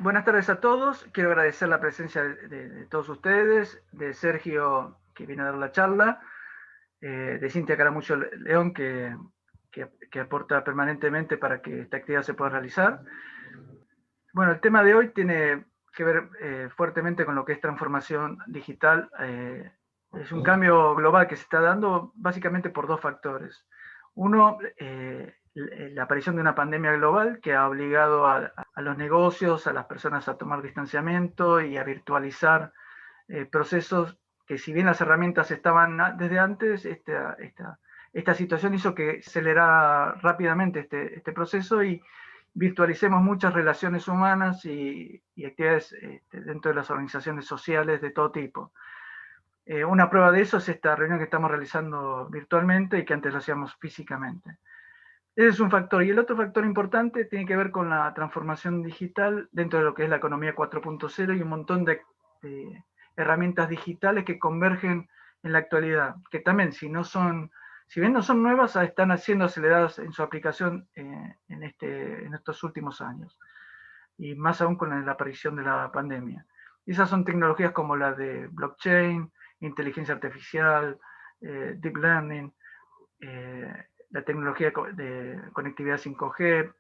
Buenas tardes a todos. Quiero agradecer la presencia de todos ustedes, de Sergio, que viene a dar la charla, de Cintia Caramucho León, que aporta permanentemente para que esta actividad se pueda realizar. Bueno, el tema de hoy tiene que ver fuertemente con lo que es transformación digital. Es un cambio global que se está dando básicamente por dos factores. Uno, la aparición de una pandemia global que ha obligado a los negocios, a las personas a tomar distanciamiento y a virtualizar procesos que, si bien las herramientas estaban desde antes, esta situación hizo que acelerara rápidamente este proceso y virtualicemos muchas relaciones humanas y actividades dentro de las organizaciones sociales de todo tipo. Una prueba de eso es esta reunión que estamos realizando virtualmente y que antes lo hacíamos físicamente. Ese es un factor. Y el otro factor importante tiene que ver con la transformación digital dentro de lo que es la economía 4.0 y un montón de herramientas digitales que convergen en la actualidad, que también, si bien no son nuevas, están siendo aceleradas en su aplicación en estos últimos años, y más aún con la aparición de la pandemia. Y esas son tecnologías como la de blockchain, inteligencia artificial, deep learning, la tecnología de conectividad 5G,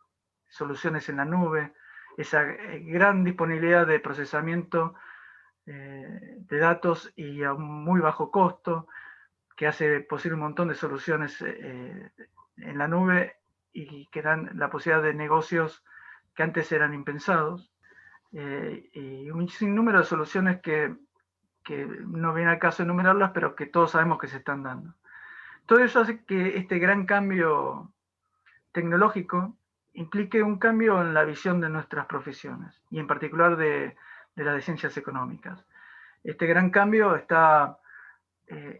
soluciones en la nube, esa gran disponibilidad de procesamiento de datos y a un muy bajo costo, que hace posible un montón de soluciones en la nube y que dan la posibilidad de negocios que antes eran impensados, y un sinnúmero de soluciones que no viene al caso enumerarlas, pero que todos sabemos que se están dando. Todo eso hace que este gran cambio tecnológico implique un cambio en la visión de nuestras profesiones y en particular de las de ciencias económicas. Este gran cambio está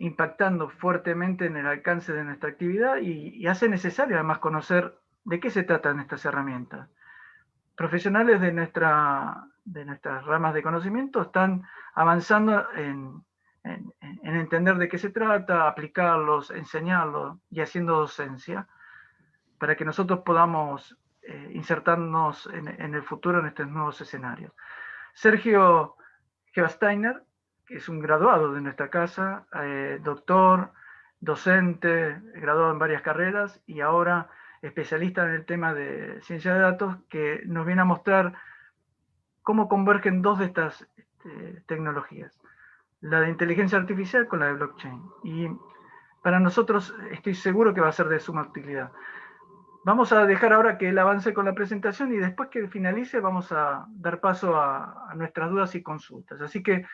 impactando fuertemente en el alcance de nuestra actividad y hace necesario además conocer de qué se tratan estas herramientas. Profesionales de nuestras ramas de conocimiento están avanzando en entender de qué se trata, aplicarlos, enseñarlos y haciendo docencia para que nosotros podamos insertarnos en el futuro en estos nuevos escenarios. Sergio Gebasteiner, que es un graduado de nuestra casa, doctor, docente, graduado en varias carreras y ahora especialista en el tema de ciencia de datos, que nos viene a mostrar cómo convergen dos de estas tecnologías, la de inteligencia artificial con la de blockchain. Y para nosotros estoy seguro que va a ser de suma utilidad. Vamos a dejar ahora que él avance con la presentación y después que finalice vamos a dar paso a nuestras dudas y consultas. Así que,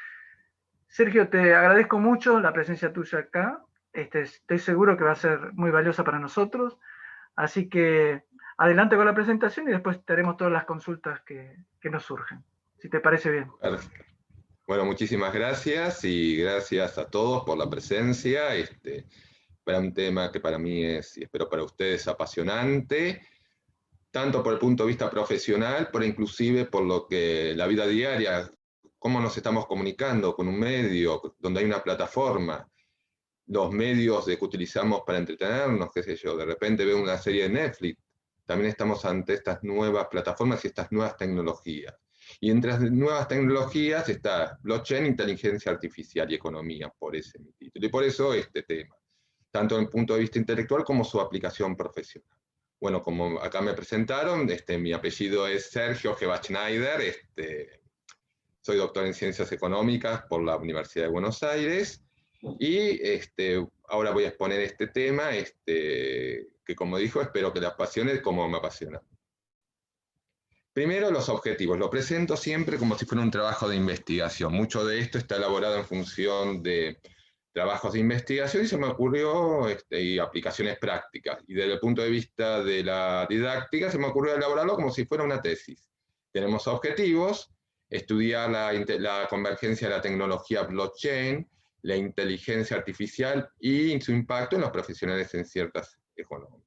Sergio, te agradezco mucho la presencia tuya acá. Estoy seguro que va a ser muy valiosa para nosotros. Así que adelante con la presentación y después te haremos todas las consultas que nos surgen, si te parece bien. Perfecto. Bueno, muchísimas gracias y gracias a todos por la presencia. Para un tema que para mí es, y espero para ustedes, apasionante, tanto por el punto de vista profesional, pero inclusive por lo que la vida diaria, cómo nos estamos comunicando con un medio, donde hay una plataforma, los medios que utilizamos para entretenernos, qué sé yo, de repente veo una serie de Netflix, también estamos ante estas nuevas plataformas y estas nuevas tecnologías. Y entre las nuevas tecnologías está blockchain, inteligencia artificial y economía, por ese mi título. Y por eso este tema, tanto desde el punto de vista intelectual como su aplicación profesional. Bueno, como acá me presentaron, mi apellido es Sergio Gebach-Schneider, soy doctor en Ciencias Económicas por la Universidad de Buenos Aires, y ahora voy a exponer este tema, que como dijo, espero que le apasione como me apasiona. Primero, los objetivos. Lo presento siempre como si fuera un trabajo de investigación. Mucho de esto está elaborado en función de trabajos de investigación y se me ocurrió y aplicaciones prácticas. Y desde el punto de vista de la didáctica se me ocurrió elaborarlo como si fuera una tesis. Tenemos objetivos: estudiar la convergencia de la tecnología blockchain, la inteligencia artificial y su impacto en los profesionales en ciertas economías.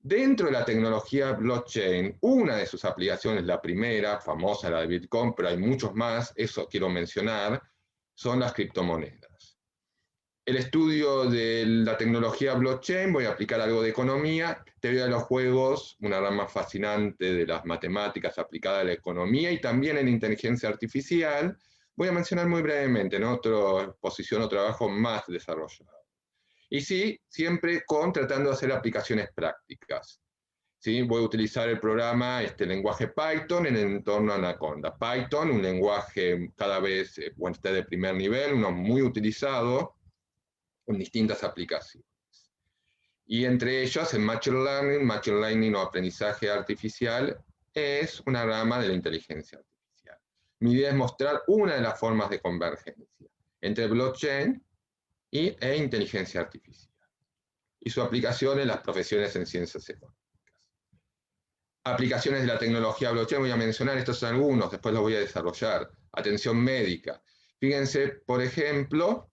Dentro de la tecnología blockchain, una de sus aplicaciones, la primera, famosa, la de Bitcoin, pero hay muchos más, eso quiero mencionar, son las criptomonedas. el estudio de la tecnología blockchain, voy a aplicar algo de economía, teoría de los juegos, una rama fascinante de las matemáticas aplicada a la economía y también en inteligencia artificial. Voy a mencionar muy brevemente en otra exposición o trabajo más desarrollado. Y sí, siempre tratando de hacer aplicaciones prácticas. ¿Sí? Voy a utilizar el programa, lenguaje Python en el entorno Anaconda. Python, un lenguaje cada vez está de primer nivel, uno muy utilizado en distintas aplicaciones. Y entre ellas el Machine Learning o aprendizaje artificial es una rama de la inteligencia artificial. Mi idea es mostrar una de las formas de convergencia entre blockchain e inteligencia artificial y su aplicación en las profesiones en ciencias económicas. Aplicaciones de la tecnología blockchain, voy a mencionar, estos son algunos, después los voy a desarrollar. Atención médica. Fíjense, por ejemplo,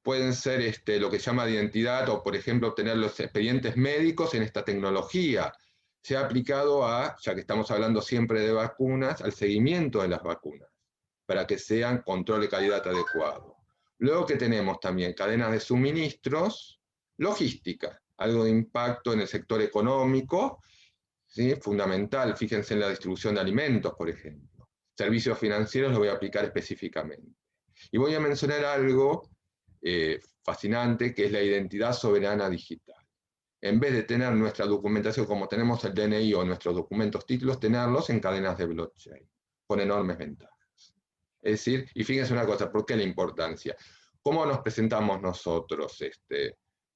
pueden ser lo que se llama de identidad o, por ejemplo, obtener los expedientes médicos en esta tecnología. Se ha aplicado ya que estamos hablando siempre de vacunas, al seguimiento de las vacunas, para que sean control de calidad adecuado. Luego que tenemos también cadenas de suministros, logística, algo de impacto en el sector económico, ¿sí? Fundamental, fíjense en la distribución de alimentos, por ejemplo. Servicios financieros lo voy a aplicar específicamente. Y voy a mencionar algo fascinante, que es la identidad soberana digital. En vez de tener nuestra documentación como tenemos el DNI o nuestros documentos títulos, tenerlos en cadenas de blockchain, con enormes ventajas. Es decir, y fíjense una cosa, ¿por qué la importancia? ¿Cómo nos presentamos nosotros?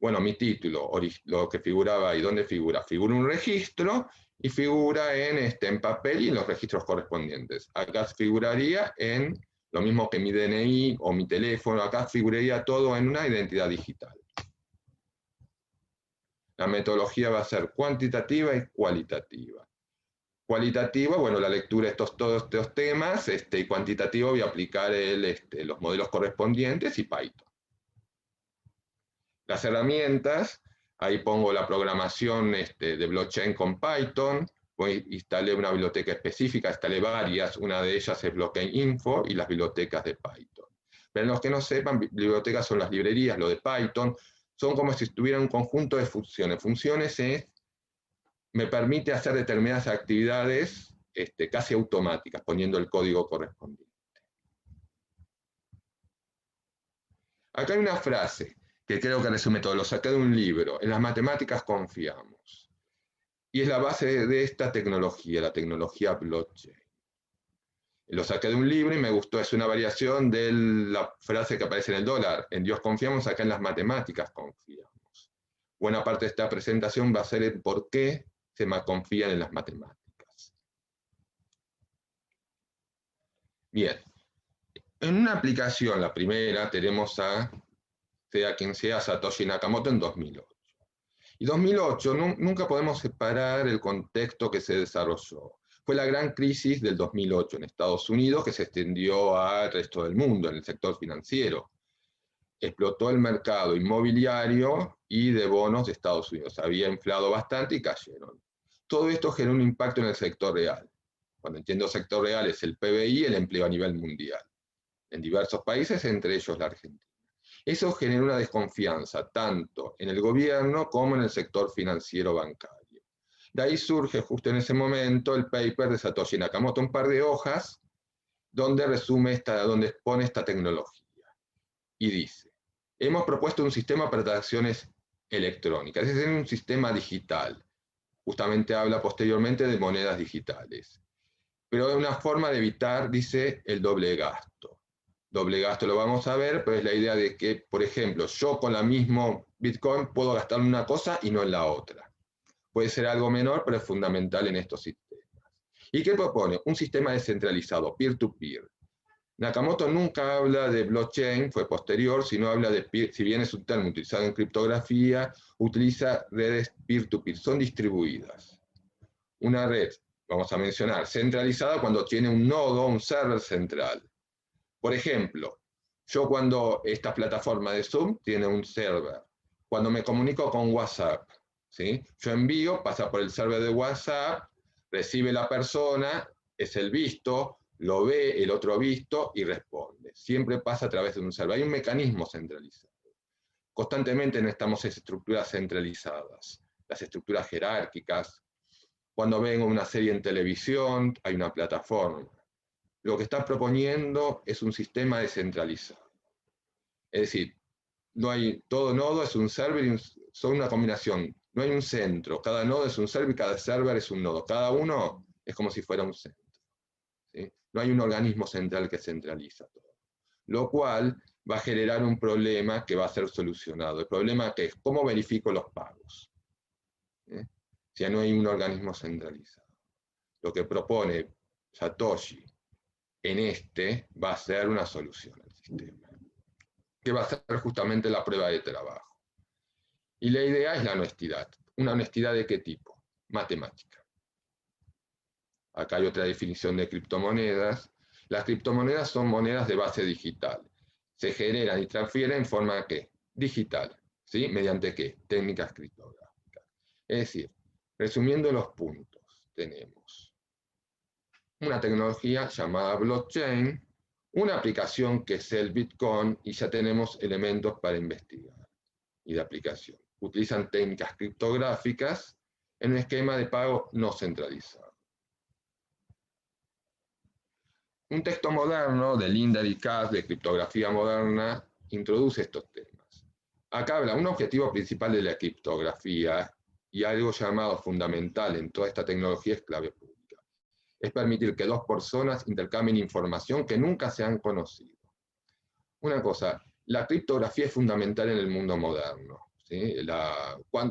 Bueno, mi título, lo que figuraba ahí, ¿dónde figura? Figura un registro y figura en papel y en los registros correspondientes. Acá figuraría en lo mismo que mi DNI o mi teléfono, acá figuraría todo en una identidad digital. La metodología va a ser cuantitativa y cualitativa. Cualitativa, bueno, la lectura de todos estos temas, y cuantitativo voy a aplicar los modelos correspondientes y Python. Las herramientas, ahí pongo la programación de blockchain con Python, instalé una biblioteca específica, instalé varias, una de ellas es Blockchain Info y las bibliotecas de Python. Pero los que no sepan, bibliotecas son las librerías, lo de Python, son como si estuviera un conjunto de funciones. Funciones me permite hacer determinadas actividades casi automáticas, poniendo el código correspondiente. Acá hay una frase que creo que resume todo, lo saqué de un libro, en las matemáticas confiamos. Y es la base de esta tecnología, la tecnología blockchain. Lo saqué de un libro y me gustó, es una variación de la frase que aparece en el dólar, en Dios confiamos, acá en las matemáticas confiamos. Buena parte de esta presentación va a ser el por qué se confían en las matemáticas. Bien, en una aplicación, la primera, tenemos sea quien sea, Satoshi Nakamoto en 2008. Y 2008, nunca podemos separar el contexto que se desarrolló. Fue la gran crisis del 2008 en Estados Unidos que se extendió al resto del mundo, en el sector financiero. Explotó el mercado inmobiliario y de bonos de Estados Unidos. Había inflado bastante y cayeron. Todo esto generó un impacto en el sector real. Cuando entiendo sector real es el PBI, el empleo a nivel mundial, en diversos países, entre ellos la Argentina. Eso generó una desconfianza tanto en el gobierno como en el sector financiero bancario. De ahí surge justo en ese momento el paper de Satoshi Nakamoto, un par de hojas donde donde expone esta tecnología. Y dice, hemos propuesto un sistema para transacciones electrónicas, es decir, un sistema digital. Justamente habla posteriormente de monedas digitales. Pero es una forma de evitar, dice, el doble gasto. Doble gasto lo vamos a ver, pero es la idea de que, por ejemplo, yo con la misma Bitcoin puedo gastar en una cosa y no en la otra. Puede ser algo menor, pero es fundamental en estos sistemas. ¿Y qué propone? Un sistema descentralizado, peer-to-peer. Nakamoto nunca habla de blockchain, fue posterior, sino habla de peer, si bien es un término utilizado en criptografía, utiliza redes peer-to-peer, son distribuidas. Una red, vamos a mencionar, centralizada cuando tiene un nodo, un server central. Por ejemplo, yo cuando esta plataforma de Zoom tiene un server, cuando me comunico con WhatsApp, ¿sí? Yo envío, pasa por el server de WhatsApp, recibe la persona, es el visto, lo ve, el otro visto y responde. Siempre pasa a través de un server. Hay un mecanismo centralizado. Constantemente necesitamos estructuras centralizadas, las estructuras jerárquicas. Cuando ven una serie en televisión, hay una plataforma. Lo que está proponiendo es un sistema descentralizado. Es decir, no hay, todo nodo es un server y son una combinación. No hay un centro. Cada nodo es un server y cada server es un nodo. Cada uno es como si fuera un centro. ¿Sí? No hay un organismo central que centraliza todo. Lo cual va a generar un problema que va a ser solucionado. El problema que es, ¿cómo verifico los pagos? Si no hay un organismo centralizado. Lo que propone Satoshi en va a ser una solución al sistema, que va a ser justamente la prueba de trabajo. Y la idea es la honestidad. ¿Una honestidad de qué tipo? Matemática. Acá hay otra definición de criptomonedas. Las criptomonedas son monedas de base digital. Se generan y transfieren en forma ¿qué? Digital. ¿Sí? ¿Mediante qué? Técnicas criptográficas. Es decir, resumiendo los puntos, tenemos una tecnología llamada blockchain, una aplicación que es el Bitcoin, y ya tenemos elementos para investigar y de aplicación. Utilizan técnicas criptográficas en un esquema de pago no centralizado. Un texto moderno de Linder y Katz de criptografía moderna introduce estos temas. Acá habla un objetivo principal de la criptografía y algo llamado fundamental en toda esta tecnología es clave pública. Es permitir que dos personas intercambien información que nunca se han conocido. Una cosa, la criptografía es fundamental en el mundo moderno. ¿Sí?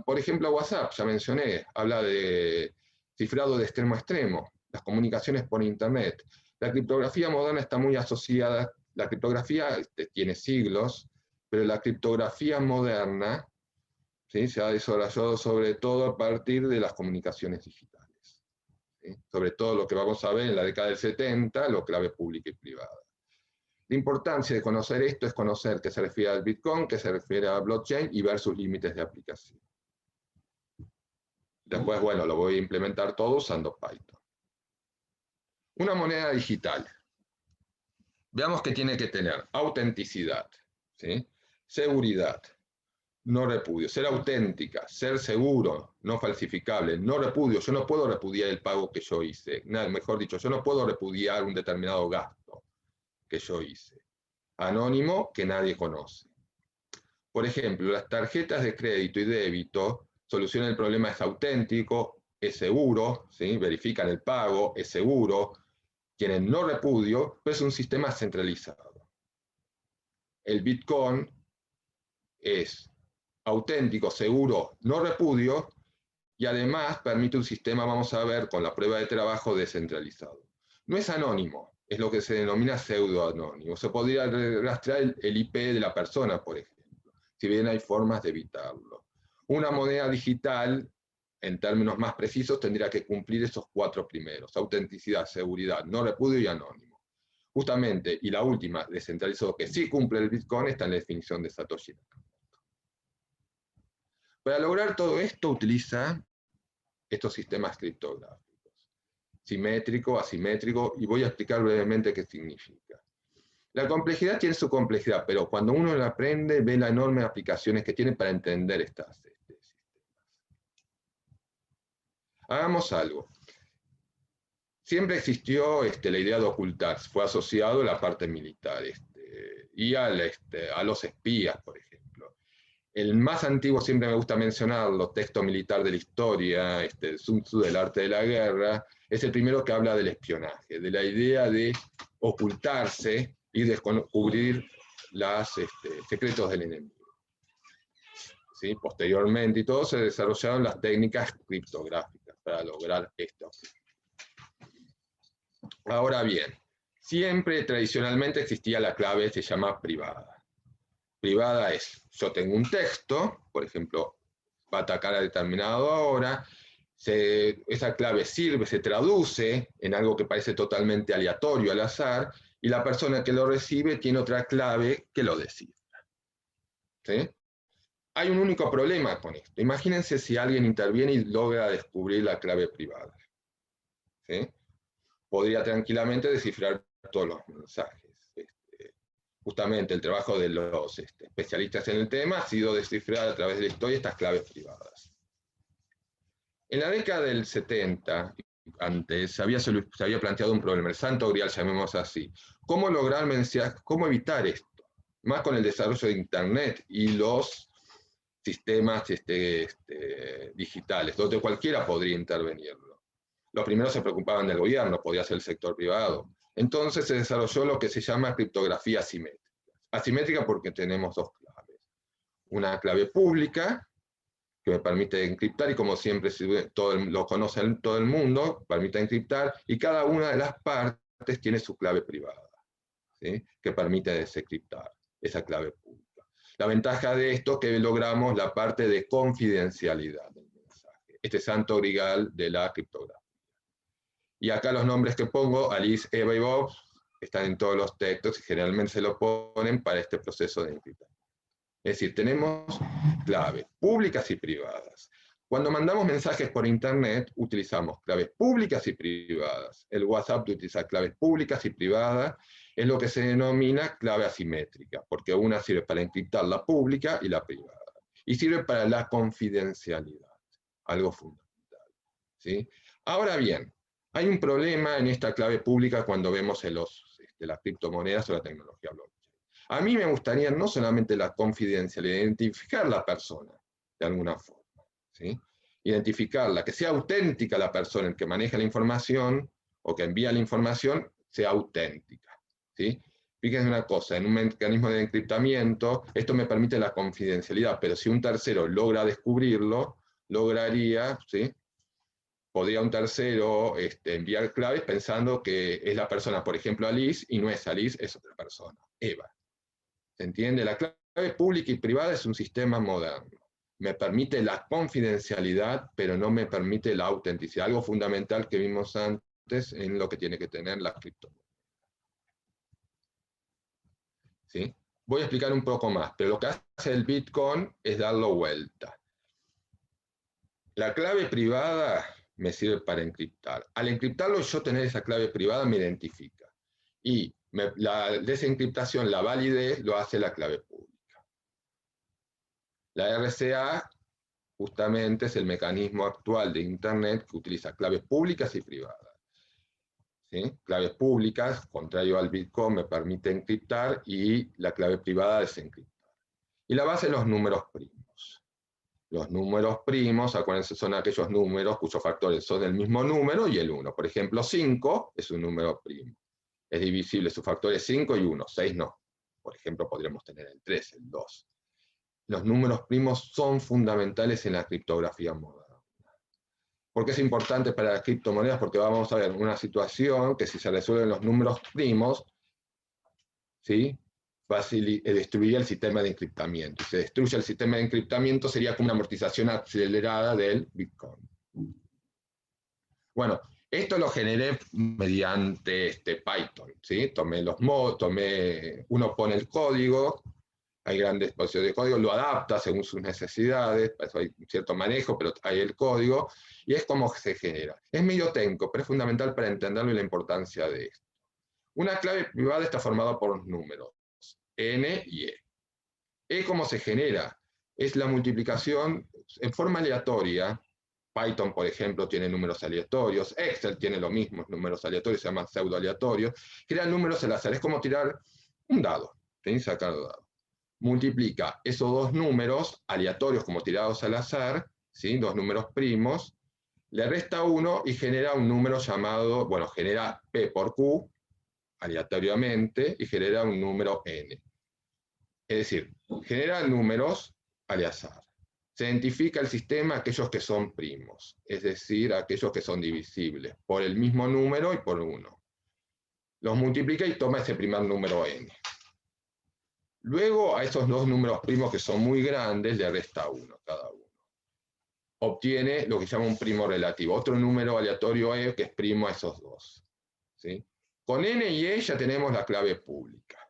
Por ejemplo, WhatsApp, ya mencioné, habla de cifrado de extremo a extremo, las comunicaciones por Internet. La criptografía moderna está muy asociada, la criptografía tiene siglos, pero la criptografía moderna, ¿sí?, se ha desarrollado sobre todo a partir de las comunicaciones digitales. ¿Sí? Sobre todo lo que vamos a ver en la década del 70, lo clave pública y privada. La importancia de conocer esto es conocer qué se refiere al Bitcoin, qué se refiere a blockchain y ver sus límites de aplicación. Después, bueno, lo voy a implementar todo usando Python. Una moneda digital. Veamos que tiene que tener autenticidad, ¿sí?, seguridad, no repudio, ser auténtica, ser seguro, no falsificable, no repudio. Yo no puedo repudiar el pago que yo hice. Mejor dicho, yo no puedo repudiar un determinado gasto que yo hice. Anónimo, que nadie conoce. Por ejemplo, las tarjetas de crédito y débito solucionan el problema, es auténtico, es seguro, ¿sí?, verifican el pago, es seguro, tienen no repudio, pero es un sistema centralizado. El Bitcoin es auténtico, seguro, no repudio, y además permite un sistema, vamos a ver, con la prueba de trabajo descentralizado. No es anónimo, es lo que se denomina pseudoanónimo. Se podría rastrear el IP de la persona, por ejemplo, si bien hay formas de evitarlo. Una moneda digital, en términos más precisos, tendría que cumplir esos 4 primeros: autenticidad, seguridad, no repudio y anónimo. Justamente, y la última, descentralizado, que sí cumple el Bitcoin, está en la definición de Satoshi Nakamoto. Para lograr todo esto utiliza estos sistemas criptográficos, simétrico, asimétrico, y voy a explicar brevemente qué significa. La complejidad tiene su complejidad, pero cuando uno la aprende, ve las enormes aplicaciones que tiene para entender estas sistemas. Hagamos algo. Siempre existió la idea de ocultarse, fue asociado a la parte militar y a los espías, por ejemplo. El más antiguo, siempre me gusta mencionarlo, texto militar de la historia, Sun Tzu del arte de la guerra, es el primero que habla del espionaje, de la idea de ocultarse y descubrir los secretos del enemigo. ¿Sí? Posteriormente y todo se desarrollaron las técnicas criptográficas para lograr esto. Ahora bien, siempre tradicionalmente existía la clave, se llama privada. Privada es, yo tengo un texto, por ejemplo, va a atacar a determinada hora, esa clave sirve, se traduce en algo que parece totalmente aleatorio, al azar, y la persona que lo recibe tiene otra clave que lo descifra. ¿Sí? Hay un único problema con esto. Imagínense si alguien interviene y logra descubrir la clave privada. ¿Sí? podría tranquilamente descifrar todos los mensajes. Justamente el trabajo de los especialistas en el tema ha sido descifrar a través de la historia estas claves privadas. En la década del 70, antes, se había planteado un problema, el santo grial, llamemos así. ¿Cómo lograr mensajes, cómo evitar esto? Más con el desarrollo de Internet y los sistemas digitales, donde cualquiera podría intervenirlo. Los primeros se preocupaban del gobierno, podía ser el sector privado. Entonces se desarrolló lo que se llama criptografía asimétrica. Asimétrica porque tenemos dos claves. Una clave pública, que me permite encriptar, y como siempre lo conoce todo el mundo, permite encriptar, y cada una de las partes tiene su clave privada, ¿sí? Que permite desencriptar esa clave pública. La ventaja de esto es que logramos la parte de confidencialidad del mensaje, este santo grial de la criptografía. Y acá los nombres que pongo, Alice, Eva y Bob, están en todos los textos y generalmente se lo ponen para este proceso de encriptación. Es decir, tenemos claves públicas y privadas. Cuando mandamos mensajes por Internet, utilizamos claves públicas y privadas. El WhatsApp utiliza claves públicas y privadas, es lo que se denomina clave asimétrica, porque una sirve para encriptar la pública y la privada. Y sirve para la confidencialidad, algo fundamental, ¿sí? Ahora bien, hay un problema en esta clave pública cuando vemos en las criptomonedas o la tecnología blockchain. A mí me gustaría no solamente la confidencialidad, identificar la persona de alguna forma, ¿sí? Identificarla, que sea auténtica la persona, el que maneja la información o que envía la información, sea auténtica, ¿sí? Fíjense una cosa, en un mecanismo de encriptamiento, esto me permite la confidencialidad, pero si un tercero logra descubrirlo, lograría, ¿sí? Podría un tercero enviar claves pensando que es la persona, por ejemplo, Alice, y no es Alice, es otra persona, Eva. ¿Se entiende? La clave pública y privada es un sistema moderno. Me permite la confidencialidad, pero no me permite la autenticidad, algo fundamental que vimos antes en lo que tiene que tener la criptomoneda. ¿Sí? Voy a explicar un poco más, pero lo que hace el Bitcoin es darlo vuelta. La clave privada me sirve para encriptar. Al encriptarlo, yo tener esa clave privada me identifica. Y la desencriptación, la validez, lo hace la clave pública. La RSA justamente es el mecanismo actual de Internet que utiliza claves públicas y privadas. ¿Sí? Claves públicas, contrario al Bitcoin, me permite encriptar y la clave privada desencriptar. Y la base de los números primos. Los números primos, acuérdense, son aquellos números cuyos factores son del mismo número y el 1. Por ejemplo, 5 es un número primo. Es divisible, su factor es 5 y 1, 6 no. Por ejemplo, podríamos tener el 3, el 2. Los números primos son fundamentales en la criptografía moderna. ¿Por qué es importante para las criptomonedas? Porque vamos a ver una situación que si se resuelven los números primos, ¿sí? Destruiría el sistema de encriptamiento. Si se destruye el sistema de encriptamiento, sería como una amortización acelerada del Bitcoin. Bueno, esto lo generé mediante Python, ¿sí? Uno pone el código, hay grandes espacios de código, lo adapta según sus necesidades, para eso hay un cierto manejo, pero hay el código, y es como se genera. Es medio técnico, pero es fundamental para entenderlo y la importancia de esto. Una clave privada está formada por números, N y E. E, ¿cómo se genera? Es la multiplicación en forma aleatoria. Python, por ejemplo, tiene números aleatorios, Excel tiene lo mismo, números aleatorios, se llaman pseudo aleatorios, crean números al azar, es como tirar un dado, ¿sí? Sacar dado. Multiplica esos dos números aleatorios como tirados al azar, ¿sí? Dos números primos, le resta 1 y genera un número llamado, bueno, genera P por Q, aleatoriamente, y genera un número N. Es decir, genera números al azar. Se identifica el sistema aquellos que son primos, es decir, aquellos que son divisibles, por el mismo número y por 1. Los multiplica y toma ese primer número N. Luego a esos dos números primos que son muy grandes le resta 1 cada uno. Obtiene lo que se llama un primo relativo, otro número aleatorio E que es primo a esos dos, ¿sí? Con N y E ya tenemos la clave pública.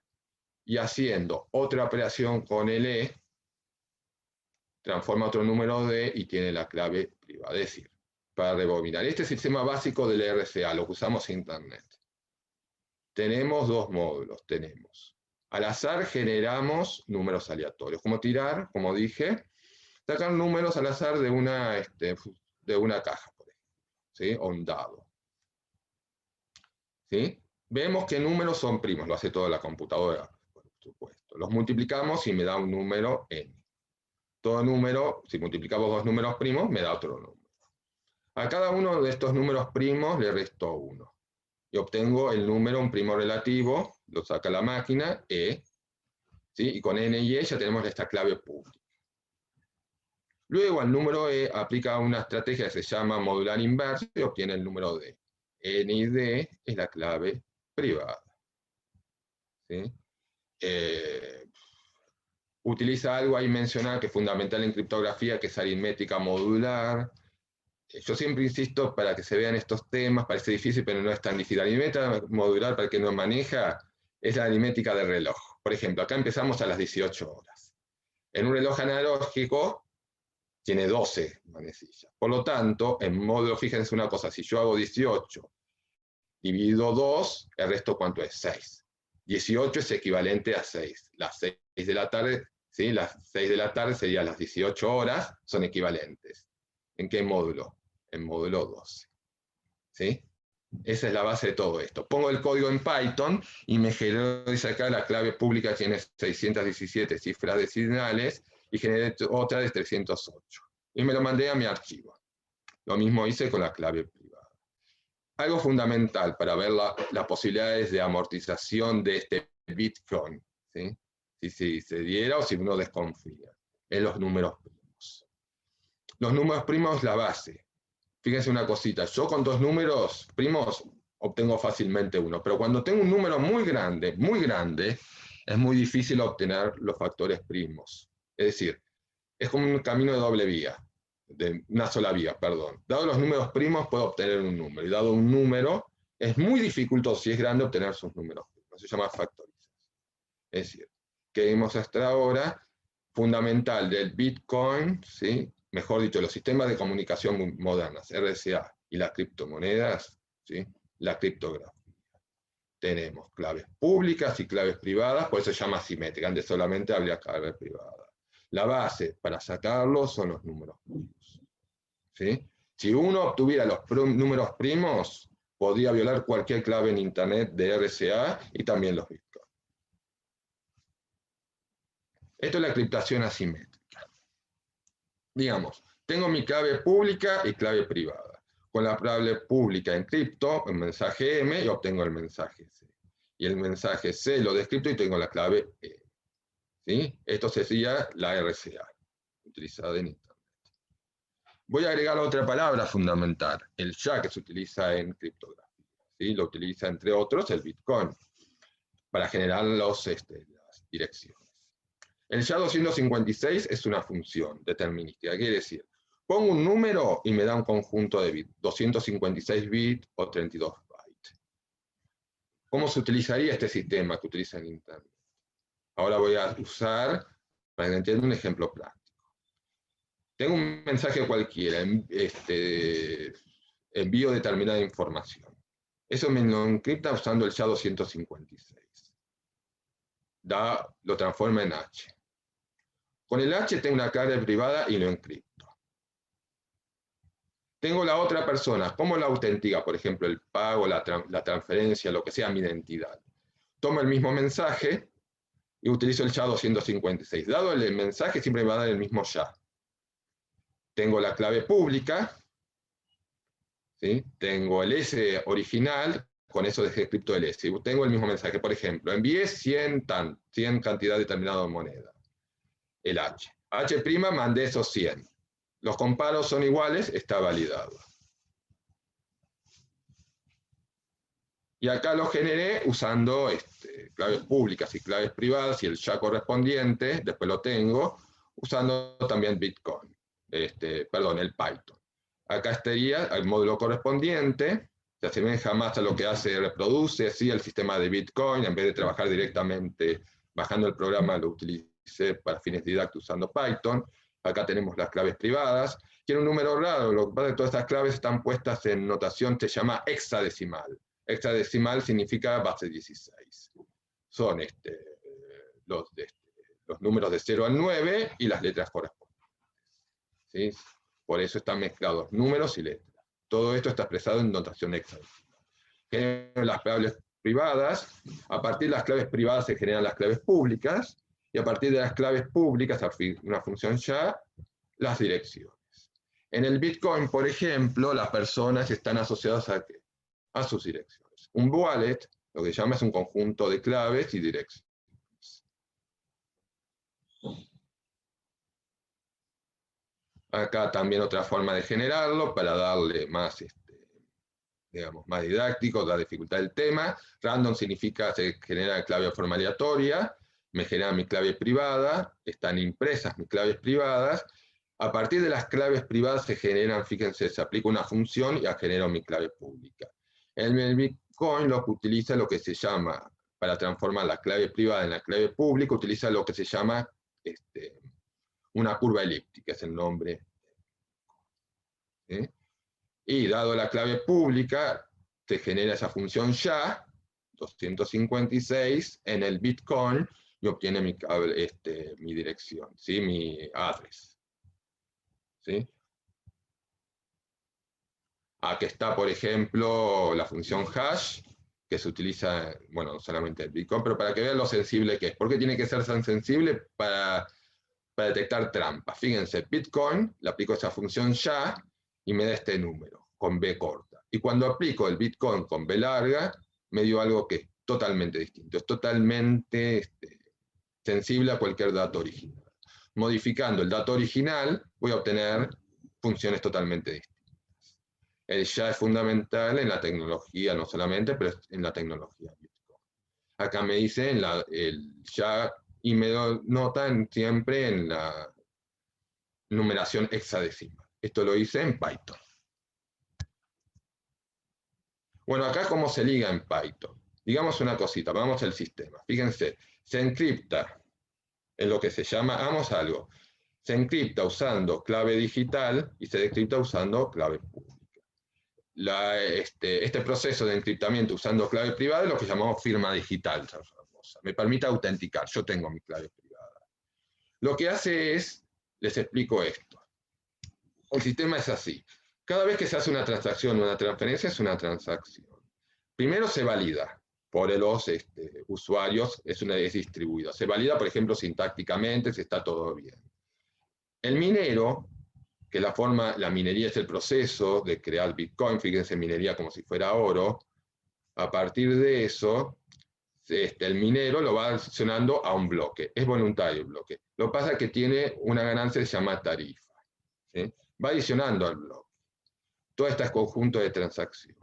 Y haciendo otra operación con el E, transforma otro número D y tiene la clave privada. Es decir, para rebobinar. Este es el sistema básico del RCA, lo que usamos en Internet. Tenemos dos módulos, al azar generamos números aleatorios, como tirar, como dije, sacar números al azar de una caja, por ejemplo, ¿sí? O un dado. ¿Sí? Vemos que números son primos, lo hace toda la computadora, por supuesto. Los multiplicamos y me da un número n. Todo número, si multiplicamos dos números primos, me da otro número. A cada uno de estos números primos le resto 1. Y obtengo el número, un primo relativo, lo saca la máquina, e. ¿Sí? Y con n y e ya tenemos esta clave pública. Luego al número e aplica una estrategia que se llama modular inverso y obtiene el número d. N y d es la clave privada. ¿Sí? Utiliza algo ahí mencionado que es fundamental en criptografía, que es aritmética modular. Yo siempre insisto para que se vean estos temas, parece difícil, pero no es tan difícil. Aritmética modular, para el que no maneja, es la aritmética del reloj. Por ejemplo, acá empezamos a las 18 horas. En un reloj analógico tiene 12 manecillas. Por lo tanto, en módulo, fíjense una cosa, si yo hago 18 dividido 2, el resto ¿cuánto es? 6. 18 es equivalente a 6. Las 6 de la tarde, ¿sí? Las 6 de la tarde serían las 18 horas, son equivalentes. ¿En qué módulo? En módulo 12. ¿Sí? Esa es la base de todo esto. Pongo el código en Python y me generó, dice acá, la clave pública tiene 617 cifras decimales y generé otra de 308. Y me lo mandé a mi archivo. Lo mismo hice con la clave privada. Algo fundamental para ver las posibilidades de amortización de este Bitcoin, ¿sí? Si se diera o si uno desconfía, en los números primos. Los números primos es la base. Fíjense una cosita, yo con dos números primos obtengo fácilmente uno, pero cuando tengo un número muy grande, es muy difícil obtener los factores primos. Es decir, es como un camino de doble vía, de una sola vía, perdón. Dado los números primos puedo obtener un número, y dado un número, es muy dificultoso, si es grande, obtener sus números primos. Se llama factorización. Es decir, que vimos hasta ahora, fundamental del Bitcoin, ¿sí? Mejor dicho, los sistemas de comunicación modernas, RSA, y las criptomonedas, ¿sí? La criptografía. Tenemos claves públicas y claves privadas, por eso se llama asimétrica, antes solamente habría clave privada. La base para sacarlo son los números primos. ¿Sí? Si uno obtuviera los números primos, podría violar cualquier clave en Internet de RSA y también los Bitcoin. Esto es la criptación asimétrica. Digamos, tengo mi clave pública y clave privada. Con la clave pública encripto el mensaje M y obtengo el mensaje C. Y el mensaje C lo descripto y tengo la clave E. ¿Sí? Esto sería la RSA, utilizada en Internet. Voy a agregar otra palabra fundamental, el SHA, que se utiliza en criptografía. ¿Sí? Lo utiliza, entre otros, el Bitcoin, para generar las direcciones. El SHA-256 es una función determinística, quiere decir, pongo un número y me da un conjunto de bits, 256 bits o 32 bytes. ¿Cómo se utilizaría este sistema que utiliza en Internet? Ahora voy a usar, para que entiendan, un ejemplo práctico. Tengo un mensaje cualquiera, envío determinada información. Eso me lo encripta usando el SHA-256. Lo transforma en H. Con el H tengo una clave privada y lo encripto. Tengo la otra persona, ¿cómo la autentica? Por ejemplo, el pago, la transferencia, lo que sea mi identidad. Tomo el mismo mensaje y utilizo el SHA-256. Dado el mensaje, siempre me va a dar el mismo SHA. Tengo la clave pública, ¿sí? Tengo el S original, con eso descripto el S. Y tengo el mismo mensaje, por ejemplo, envié 100 cantidad determinada de moneda. El H. H', mandé esos 100. Los comparos son iguales, está validado. Y acá lo generé usando claves públicas y claves privadas y el SHA correspondiente, después lo tengo, usando también Bitcoin. El Python. Acá estaría el módulo correspondiente, se asemeja más a lo que reproduce así el sistema de Bitcoin, en vez de trabajar directamente bajando el programa, lo utilicé para fines didácticos usando Python. Acá tenemos las claves privadas, quiere un número raro, lo que pasa es que todas estas claves están puestas en notación, se llama hexadecimal. Hexadecimal significa base 16. Son los números de 0 al 9 y las letras correspondientes. ¿Sí? Por eso están mezclados números y letras. Todo esto está expresado en notación hexadecimal. Generan las claves privadas, a partir de las claves privadas se generan las claves públicas, y a partir de las claves públicas, una función SHA, las direcciones. En el Bitcoin, por ejemplo, las personas están asociadas ¿a qué? A sus direcciones. Un wallet, lo que se llama, es un conjunto de claves y direcciones. Acá también otra forma de generarlo, para darle más, digamos, más didáctico, la dificultad del tema. Random significa se genera clave de forma aleatoria, me genera mi clave privada, están impresas mis claves privadas. A partir de las claves privadas se generan, fíjense, se aplica una función y genero mi clave pública. El Bitcoin lo que utiliza lo que se llama, para transformar la clave privada en la clave pública, utiliza lo que se llama una curva elíptica, es el nombre. ¿Sí? Y dado la clave pública, se genera esa función SHA, 256, en el Bitcoin, y obtiene mi dirección, ¿sí? Mi address. ¿Sí? Aquí está, por ejemplo, la función hash, que se utiliza, bueno, no solamente el Bitcoin, pero para que vean lo sensible que es. ¿Por qué tiene que ser tan sensible? Para detectar trampas. Fíjense, Bitcoin, le aplico esa función SHA y me da este número, con B corta. Y cuando aplico el Bitcoin con B larga, me dio algo que es totalmente distinto. Es totalmente sensible a cualquier dato original. Modificando el dato original, voy a obtener funciones totalmente distintas. El SHA es fundamental en la tecnología, no solamente, pero en la tecnología Bitcoin. Acá me dice el SHA y me notan siempre en la numeración hexadecimal. Esto lo hice en Python. Bueno, acá cómo se liga en Python. Digamos una cosita, vamos al sistema. Fíjense, se encripta en lo que se llama, hagamos algo, se encripta usando clave digital y se decripta usando clave pública. Este proceso de encriptamiento usando clave privada es lo que llamamos firma digital. Me permite autenticar, yo tengo mi clave privada. Lo que hace es, les explico esto. El sistema es así. Cada vez que se hace una transacción o una transferencia es una transacción. Primero se valida por los usuarios, es distribuido. Se valida, por ejemplo, sintácticamente, si está todo bien. El minero, que la minería es el proceso de crear Bitcoin, fíjense, minería como si fuera oro, a partir de eso, el minero lo va adicionando a un bloque. Es voluntario el bloque. Lo que pasa es que tiene una ganancia que se llama tarifa. ¿Sí? Va adicionando al bloque. Todo este conjunto de transacciones.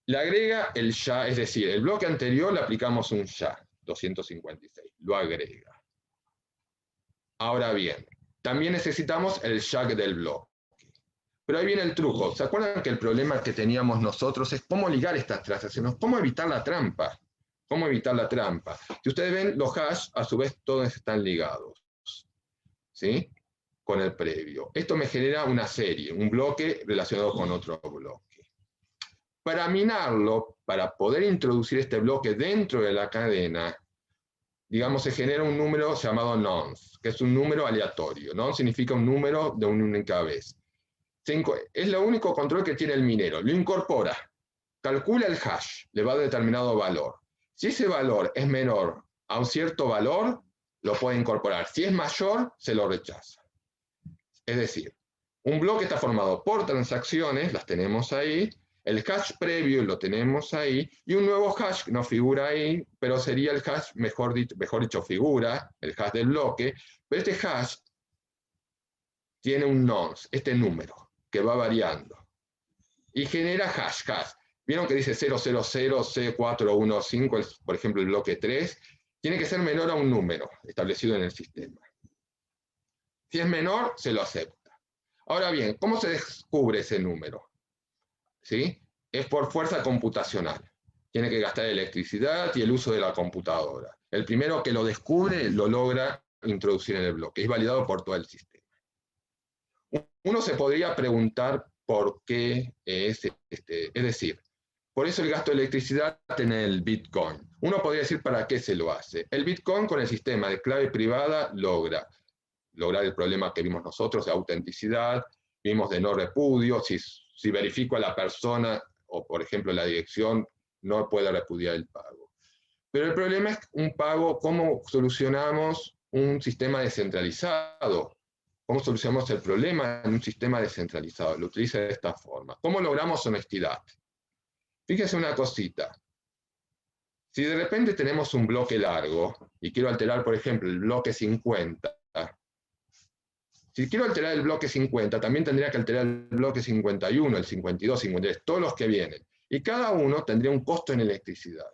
Le agrega el SHA, es decir, el bloque anterior le aplicamos un SHA, 256, lo agrega. Ahora bien, también necesitamos el SHA del bloque. Pero ahí viene el truco. ¿Se acuerdan que el problema que teníamos nosotros es cómo ligar estas transacciones? ¿Cómo evitar la trampa? ¿Cómo evitar la trampa? Si ustedes ven, los hash, a su vez, todos están ligados. ¿Sí? Con el previo. Esto me genera una serie, un bloque relacionado con otro bloque. Para minarlo, para poder introducir este bloque dentro de la cadena, digamos, se genera un número llamado nonce, que es un número aleatorio. Nonce significa un número de una única vez. Es el único control que tiene el minero. Lo incorpora, calcula el hash, le va a determinado valor. Si ese valor es menor a un cierto valor, lo puede incorporar. Si es mayor, se lo rechaza. Es decir, un bloque está formado por transacciones, las tenemos ahí, el hash previo lo tenemos ahí, y un nuevo hash no figura ahí, pero sería el hash, mejor dicho, figura, el hash del bloque, pero este hash tiene un nonce, este número, que va variando, y genera hash. Vieron que dice 000 C415, por ejemplo, el bloque 3, tiene que ser menor a un número establecido en el sistema. Si es menor, se lo acepta. Ahora bien, ¿cómo se descubre ese número? ¿Sí? Es por fuerza computacional. Tiene que gastar electricidad y el uso de la computadora. El primero que lo descubre lo logra introducir en el bloque. Es validado por todo el sistema. Uno se podría preguntar por qué es decir, por eso el gasto de electricidad en el Bitcoin. Uno podría decir para qué se lo hace. El Bitcoin con el sistema de clave privada logra lograr el problema que vimos nosotros de autenticidad, vimos de no repudio, si verifico a la persona o por ejemplo la dirección, no puede repudiar el pago. Pero el problema es un pago, ¿cómo solucionamos un sistema descentralizado? ¿Cómo solucionamos el problema en un sistema descentralizado? Lo utiliza de esta forma. ¿Cómo logramos honestidad? Fíjense una cosita. Si de repente tenemos un bloque largo y quiero alterar, por ejemplo, el bloque 50, si quiero alterar el bloque 50, también tendría que alterar el bloque 51, el 52, 53, todos los que vienen. Y cada uno tendría un costo en electricidad.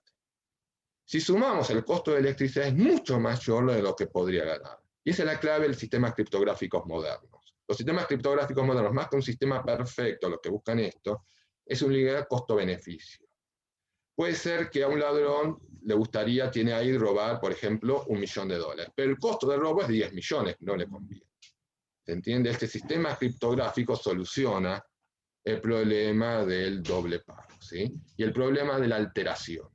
Si sumamos el costo de electricidad, es mucho mayor de lo que podría ganar. Y esa es la clave de los sistemas criptográficos modernos. Los sistemas criptográficos modernos, más que un sistema perfecto, los que buscan esto, es un lineal costo-beneficio. Puede ser que a un ladrón le gustaría, tiene ahí robar, por ejemplo, $1.000.000, pero el costo del robo es 10 millones, no le conviene. ¿Se entiende? Este sistema criptográfico soluciona el problema del doble pago, ¿sí? Y el problema de la alteración.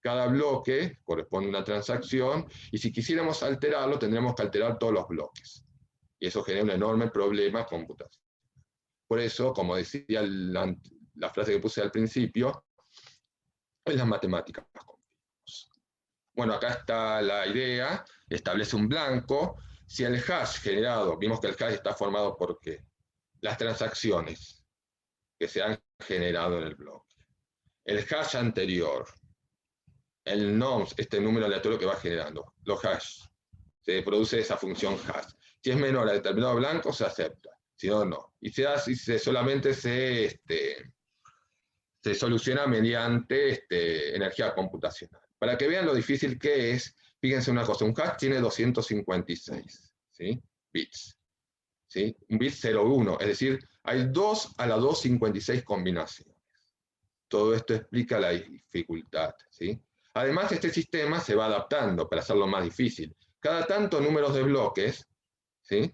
Cada bloque corresponde a una transacción, y si quisiéramos alterarlo, tendríamos que alterar todos los bloques. Y eso genera un enorme problema computacional. Por eso, como decía la frase que puse al principio, en las matemáticas confiamos. Bueno, acá está la idea, establece un blanco. Si el hash generado, vimos que el hash está formado por ¿qué? Las transacciones que se han generado en el bloque. El hash anterior, el nonce, este número aleatorio que va generando, los hash, se produce esa función hash. Si es menor a determinado blanco, se acepta, si no, no. Y solamente se soluciona mediante energía computacional. Para que vean lo difícil que es, fíjense una cosa, un hash tiene 256, ¿sí? Bits. ¿Sí? Un bit 0,1, es decir, hay 2 a la 256 combinaciones. Todo esto explica la dificultad, ¿sí? Además, este sistema se va adaptando para hacerlo más difícil. Cada tanto números de bloques, ¿sí?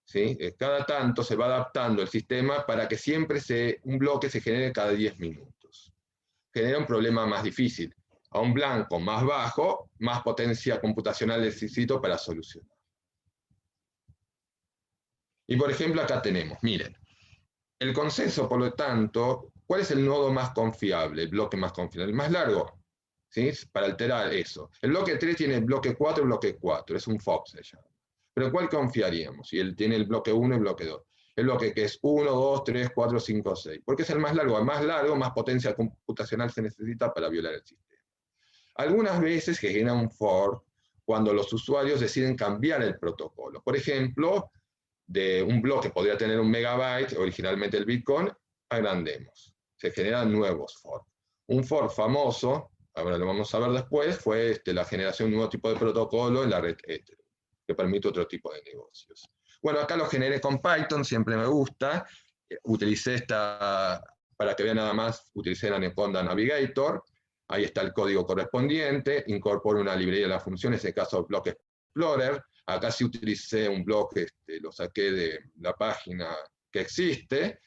¿Sí? Cada tanto se va adaptando el sistema para que siempre un bloque se genere cada 10 minutos. Genera un problema más difícil. A un blanco más bajo, más potencia computacional necesito para solucionar. Y por ejemplo, acá tenemos, miren, el consenso, por lo tanto, ¿cuál es el nodo más confiable, el bloque más confiable? El más largo, ¿sí? Para alterar eso. El bloque 3 tiene el bloque 4 y bloque 4, es un FOB se llama. Pero ¿en cuál confiaríamos? Si él tiene el bloque 1 y el bloque 2. El bloque que es 1, 2, 3, 4, 5, 6. Porque es el más largo. El más largo, más potencia computacional se necesita para violar el sistema. Algunas veces se genera un fork cuando los usuarios deciden cambiar el protocolo. Por ejemplo, de un bloque podría tener 1 megabyte, originalmente el Bitcoin, agrandemos. Se generan nuevos forks. Un fork famoso, ahora lo vamos a ver después, fue la generación de un nuevo tipo de protocolo en la red Ethereum, que permite otro tipo de negocios. Bueno, acá lo generé con Python, siempre me gusta. Utilicé para que vean nada más, utilicé la Anaconda Navigator. Ahí está el código correspondiente. Incorporo una librería de las funciones, en este caso Block Explorer. Acá sí utilicé un bloque, lo saqué de la página que existe.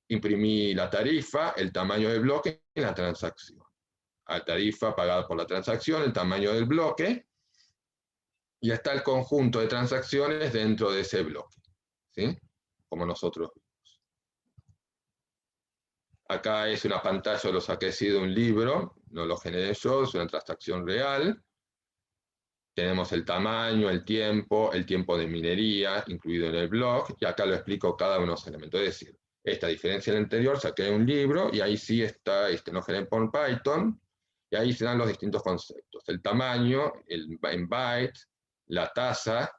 Imprimí la tarifa, el tamaño del bloque y la transacción. La tarifa pagada por la transacción, el tamaño del bloque, y está el conjunto de transacciones dentro de ese bloque, ¿sí? Como nosotros vimos. Acá es una pantalla, lo saqué así de un libro, no lo generé yo, es una transacción real. Tenemos el tamaño, el tiempo de minería incluido en el blog, y acá lo explico cada uno de los elementos. Es decir, esta diferencia del anterior, saqué un libro, y ahí sí está, lo generé por Python, y ahí se dan los distintos conceptos. El tamaño, en bytes, la tasa,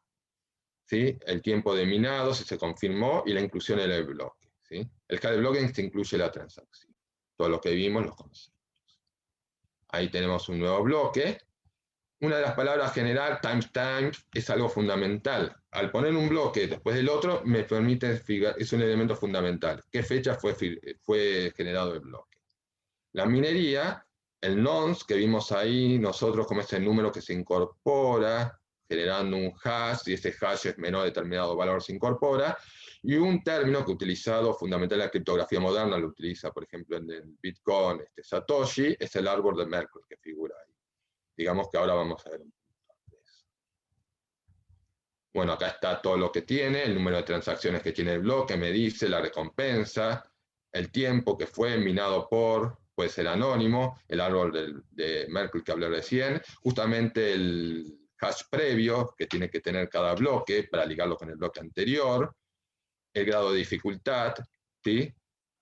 ¿sí? El tiempo de minado, si se confirmó, y la inclusión en el bloque, ¿sí? El hash de blocking se incluye la transacción. Todo lo que vimos, los conceptos. Ahí tenemos un nuevo bloque. Una de las palabras general, timestamp, es algo fundamental. Al poner un bloque después del otro, me permite fijar, es un elemento fundamental. ¿Qué fecha fue generado el bloque? La minería, el nonce que vimos ahí, nosotros como ese número que se incorpora, generando un hash, si ese hash es menor a determinado valor se incorpora, y un término que utilizado fundamentalmente en la criptografía moderna, lo utiliza por ejemplo en el Bitcoin, Satoshi, es el árbol de Merkle que figura ahí. Digamos que ahora vamos a ver un poco de eso. Bueno, acá está todo lo que tiene, el número de transacciones que tiene el bloque, me dice la recompensa, el tiempo que fue minado por, puede ser anónimo, el árbol de Merkle que hablé recién, justamente el hash previo que tiene que tener cada bloque para ligarlo con el bloque anterior, el grado de dificultad, ¿sí?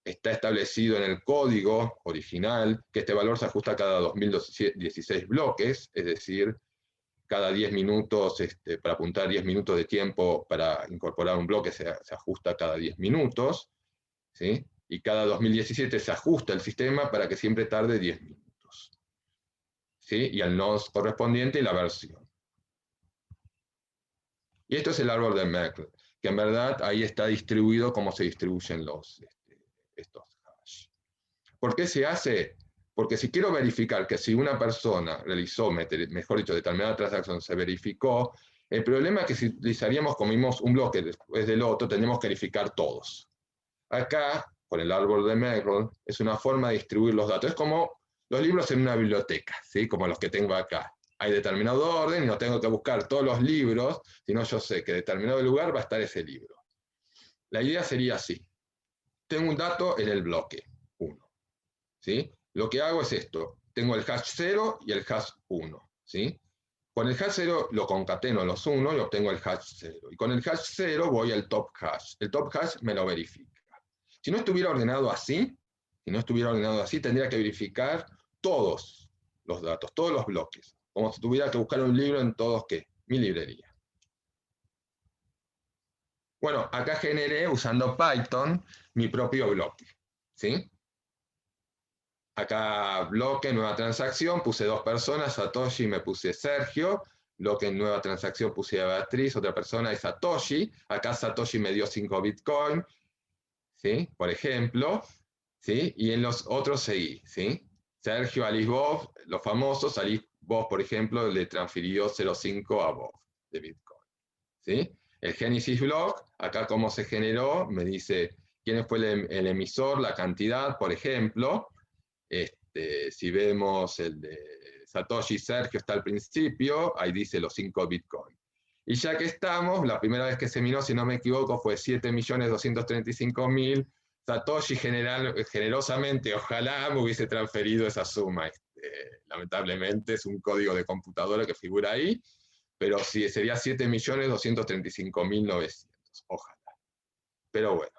Está establecido en el código original que este valor se ajusta cada 2016 bloques, es decir, cada 10 minutos, para apuntar 10 minutos de tiempo para incorporar un bloque se ajusta cada 10 minutos, ¿sí? Y cada 2017 se ajusta el sistema para que siempre tarde 10 minutos, ¿sí? Y al nodo correspondiente y la versión. Y esto es el árbol de Merkle, que en verdad ahí está distribuido como se distribuyen estos hash. ¿Por qué se hace? Porque si quiero verificar que si una persona realizó, mejor dicho, determinada transacción se verificó, el problema es que si utilizaríamos como vimos un bloque después del otro, tenemos que verificar todos. Acá, con el árbol de Merkle, es una forma de distribuir los datos. Es como los libros en una biblioteca, ¿sí? Como los que tengo acá. Hay determinado orden y no tengo que buscar todos los libros, sino yo sé que en determinado lugar va a estar ese libro. La idea sería así. Tengo un dato en el bloque 1, ¿sí? Lo que hago es esto. Tengo el hash 0 y el hash 1, ¿sí? Con el hash 0 lo concateno los 1 y obtengo el hash 0. Y con el hash 0 voy al top hash. El top hash me lo verifica. Si no estuviera ordenado así, tendría que verificar todos los datos, todos los bloques. Como si tuviera que buscar un libro en todos, ¿qué? Mi librería. Bueno, acá generé, usando Python, mi propio bloque, ¿sí? Acá bloque, nueva transacción, puse 2 personas, Satoshi y me puse Sergio. Bloque, nueva transacción, puse a Beatriz, otra persona es Satoshi. Acá Satoshi me dio 5 Bitcoin, ¿sí? Por ejemplo, ¿sí? Y en los otros seguí, ¿sí? Sergio, Alice, Bob, los famosos, Alice, Bob, por ejemplo, le transfirió 0,5 a Bob de Bitcoin, ¿sí? El Genesis Block, acá cómo se generó, me dice quién fue el emisor, la cantidad, por ejemplo. Si vemos el de Satoshi Sergio está al principio, ahí dice los 5 Bitcoin. Y ya que estamos, la primera vez que se minó, si no me equivoco, fue 7.235.000. Satoshi generosamente, ojalá me hubiese transferido esa suma. Lamentablemente es un código de computadora que figura ahí, pero sí, sería 7.235.900, ojalá. Pero bueno,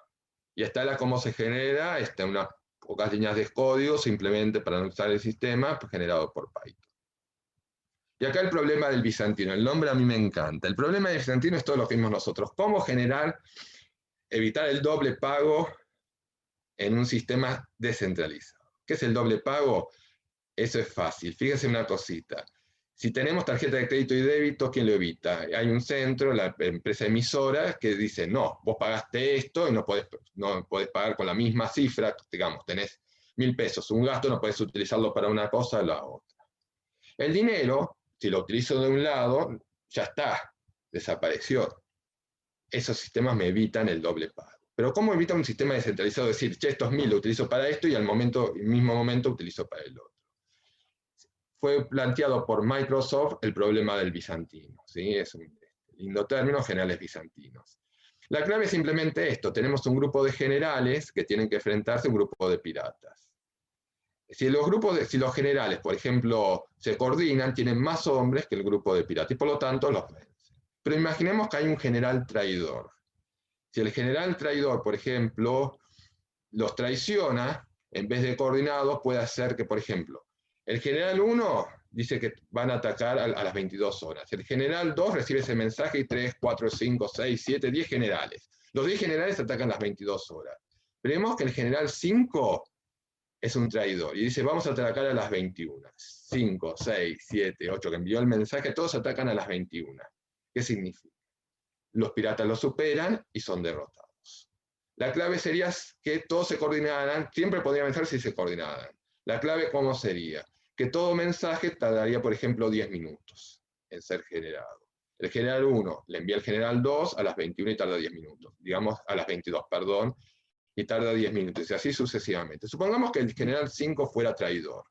y está la cómo se genera, unas pocas líneas de código, simplemente para no usar el sistema, generado por Python. Y acá el problema del bizantino, el nombre a mí me encanta. El problema del bizantino es todo lo que vimos nosotros. ¿Cómo evitar el doble pago en un sistema descentralizado? ¿Qué es el doble pago? Eso es fácil. Fíjense una cosita. Si tenemos tarjeta de crédito y débito, ¿quién lo evita? Hay un centro, la empresa emisora, que dice, no, vos pagaste esto y no podés pagar con la misma cifra, digamos, tenés 1.000 pesos, un gasto, no podés utilizarlo para una cosa o la otra. El dinero, si lo utilizo de un lado, ya está, desapareció. Esos sistemas me evitan el doble pago. Pero ¿cómo evita un sistema descentralizado decir, che, estos 1.000 lo utilizo para esto y al mismo momento utilizo para el otro? Fue planteado por Microsoft el problema del bizantino, ¿sí? Es un lindo término, generales bizantinos. La clave es simplemente esto, tenemos un grupo de generales que tienen que enfrentarse a un grupo de piratas. Si los generales, por ejemplo, se coordinan, tienen más hombres que el grupo de piratas y por lo tanto los vencen. Pero imaginemos que hay un general traidor. Si el general traidor, por ejemplo, los traiciona, en vez de coordinados, puede hacer que, por ejemplo, el general 1 dice que van a atacar a las 22 horas. El general 2 recibe ese mensaje y 3, 4, 5, 6, 7, 10 generales. Los 10 generales atacan a las 22 horas. Veremos que el general 5 es un traidor y dice, vamos a atacar a las 21. 5, 6, 7, 8, que envió el mensaje, todos atacan a las 21. ¿Qué significa? Los piratas lo superan y son derrotados. La clave sería que todos se coordinaran, siempre podrían vencer si se coordinaran. La clave, ¿cómo sería? Que todo mensaje tardaría, por ejemplo, 10 minutos en ser generado. El general 1 le envía al general 2 a las 21 y tarda 10 minutos. Digamos, a las 22, perdón, y tarda 10 minutos, y así sucesivamente. Supongamos que el general 5 fuera traidor.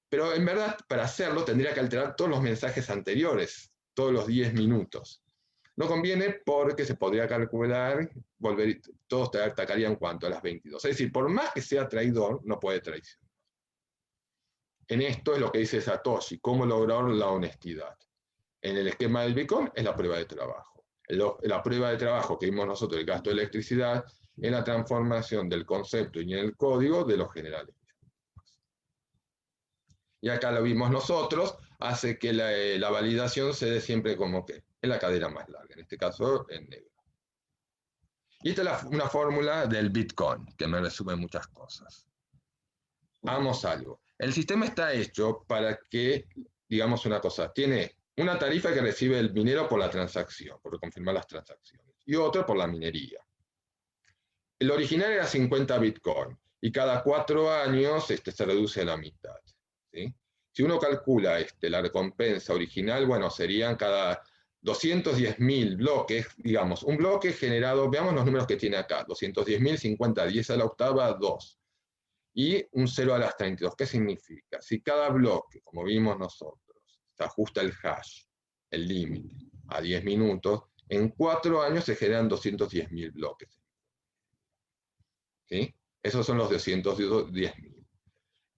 Pero en verdad, para hacerlo, tendría que alterar todos los mensajes anteriores, todos los 10 minutos. No conviene porque se podría calcular, todos te atacarían ¿cuánto? A las 22. Es decir, por más que sea traidor, no puede traicionar. En esto es lo que dice Satoshi, cómo lograr la honestidad. En el esquema del Bitcoin es la prueba de trabajo. La prueba de trabajo que vimos nosotros, el gasto de electricidad, es la transformación del concepto y en el código de los generales. Y acá lo vimos nosotros, hace que la validación se dé siempre como que en la cadena más larga, en este caso en negro. Y esta es una fórmula del Bitcoin, que me resume muchas cosas. Hagamos algo. El sistema está hecho para que, digamos una cosa, tiene una tarifa que recibe el minero por la transacción, por confirmar las transacciones, y otra por la minería. El original era 50 Bitcoin, y cada 4 años se reduce a la mitad. ¿Sí? Si uno calcula la recompensa original, bueno, serían cada 210.000 bloques, digamos, un bloque generado, veamos los números que tiene acá, 210.000, 50, 10 a la octava, 2. Y un 0 a las 32. ¿Qué significa? Si cada bloque, como vimos nosotros, se ajusta el hash, el límite, a 10 minutos, en 4 años se generan 210.000 bloques. ¿Sí? Esos son los 210.000.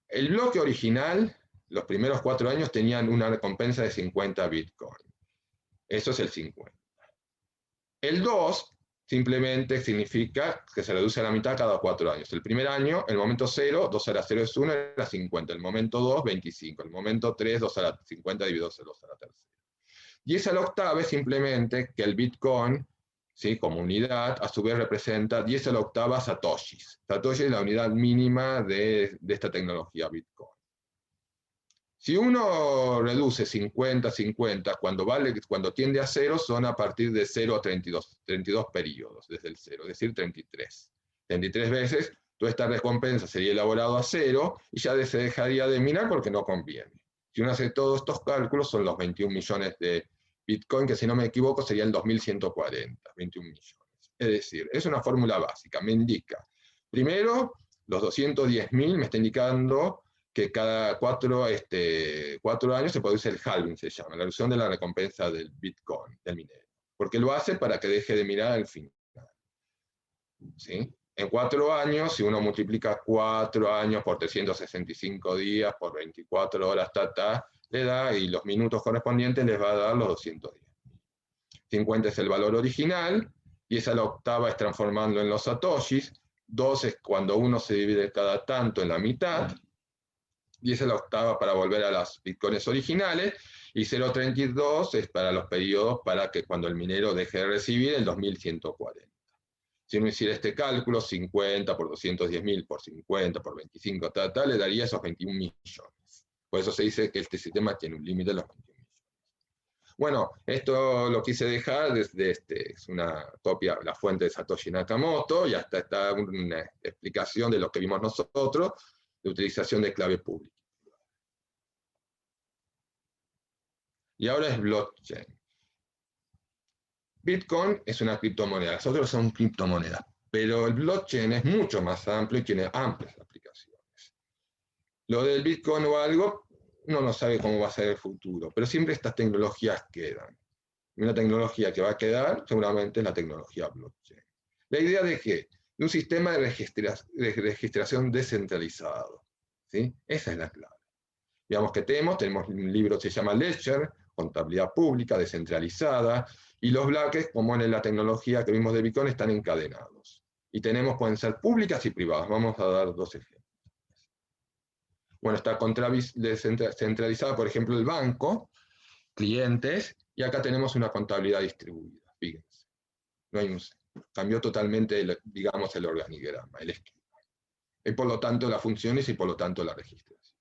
El bloque original, los primeros 4 años tenían una recompensa de 50 Bitcoin. Eso es el 50. El 2 simplemente significa que se reduce a la mitad cada 4 años. El primer año, el momento 0, 2 a la 0 es 1, era 50. El momento 2, 25. El momento 3, 2 a la 50 dividido 2 a la tercera. Y esa la octava es simplemente que el Bitcoin, ¿sí? Como unidad, a su vez representa 10 a la octava satoshis. Satoshi es la unidad mínima de esta tecnología Bitcoin. Si uno reduce 50-50, cuando tiende a 0, son a partir de 0 a 32, 32 periodos desde el 0, es decir, 33. 33 veces, toda esta recompensa sería elaborado a 0 y ya se dejaría de minar porque no conviene. Si uno hace todos estos cálculos, son los 21 millones de Bitcoin, que si no me equivoco sería el 2140, 21 millones. Es decir, es una fórmula básica, me indica, primero, los 210.000 me está indicando que cada 4 años se produce el halving, se llama, la reducción de la recompensa del Bitcoin, del minero. Porque lo hace para que deje de mirar al final. ¿Sí? En 4 años, si uno multiplica 4 años por 365 días, por 24 horas, le da, y los minutos correspondientes les va a dar los 210. 50 es el valor original, y esa la octava es transformando en los satoshis. 2 es cuando uno se divide cada tanto en la mitad, y esa es la octava para volver a las bitcoins originales, y 0.32 es para los periodos para que cuando el minero deje de recibir el 2140. Si uno hiciera este cálculo, 50 por 210.000 por 50 por 25, le daría esos 21 millones. Por eso se dice que este sistema tiene un límite de los 21 millones. Bueno, esto lo quise dejar desde es una copia, la fuente de Satoshi Nakamoto, y hasta está una explicación de lo que vimos nosotros, de utilización de clave pública. Y ahora es blockchain. Bitcoin es una criptomoneda, las otras son criptomonedas, pero el blockchain es mucho más amplio y tiene amplias aplicaciones. Lo del Bitcoin o algo, uno no sabe cómo va a ser el futuro, pero siempre estas tecnologías quedan. Y una tecnología que va a quedar seguramente es la tecnología blockchain. La idea de que de un sistema de registración descentralizado, ¿sí? Esa es la clave. Digamos que tenemos un libro que se llama Ledger, contabilidad pública, descentralizada, y los bloques, como en la tecnología que vimos de Bitcoin, están encadenados. Y pueden ser públicas y privadas. Vamos a dar 2 ejemplos. Bueno, está descentralizada, por ejemplo, el banco, clientes, y acá tenemos una contabilidad distribuida. Fíjense. No hay cambió totalmente, digamos, el organigrama, el esquema. Y por lo tanto las funciones y por lo tanto la registración.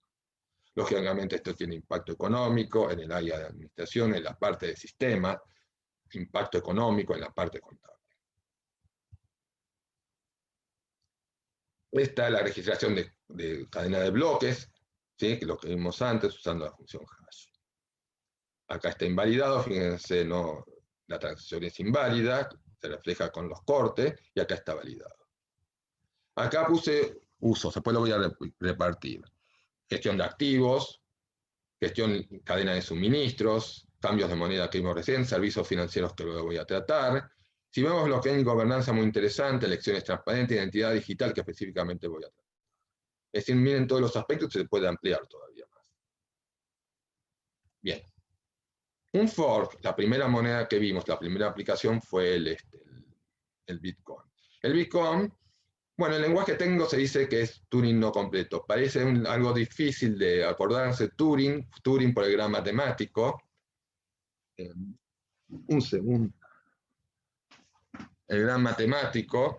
Lógicamente esto tiene impacto económico en el área de administración, en la parte de sistema, impacto económico en la parte contable. Esta es la registración de cadena de bloques, ¿sí? Que lo que vimos antes usando la función hash. Acá está invalidado, fíjense, no, la transacción es inválida, se refleja con los cortes, y acá está validado. Acá puse usos, después lo voy a repartir. Gestión de activos, gestión cadena de suministros, cambios de moneda que vimos recién, servicios financieros que luego voy a tratar. Si vemos lo que es gobernanza, muy interesante, elecciones transparentes, identidad digital, que específicamente voy a tratar. Es decir, miren todos los aspectos, se puede ampliar todavía más. Bien. Un fork, la primera moneda que vimos, la primera aplicación fue el Bitcoin. El Bitcoin, bueno, el lenguaje técnico se dice que es Turing no completo. Parece algo difícil de acordarse. Turing por el gran matemático. Un segundo. El gran matemático,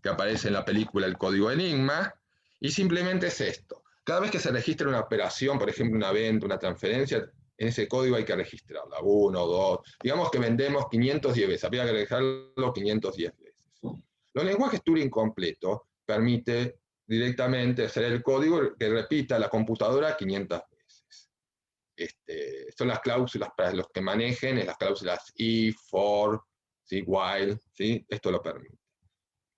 que aparece en la película El Código Enigma, y simplemente es esto. Cada vez que se registra una operación, por ejemplo, una venta, una transferencia, en ese código hay que registrarla, 1, 2, digamos que vendemos 510 veces, habría que registrarlo 510 veces. Los lenguajes Turing completo permite directamente hacer el código que repita la computadora 500 veces. Son las cláusulas para los que manejen, las cláusulas if, for, ¿sí? While, ¿sí? Esto lo permite.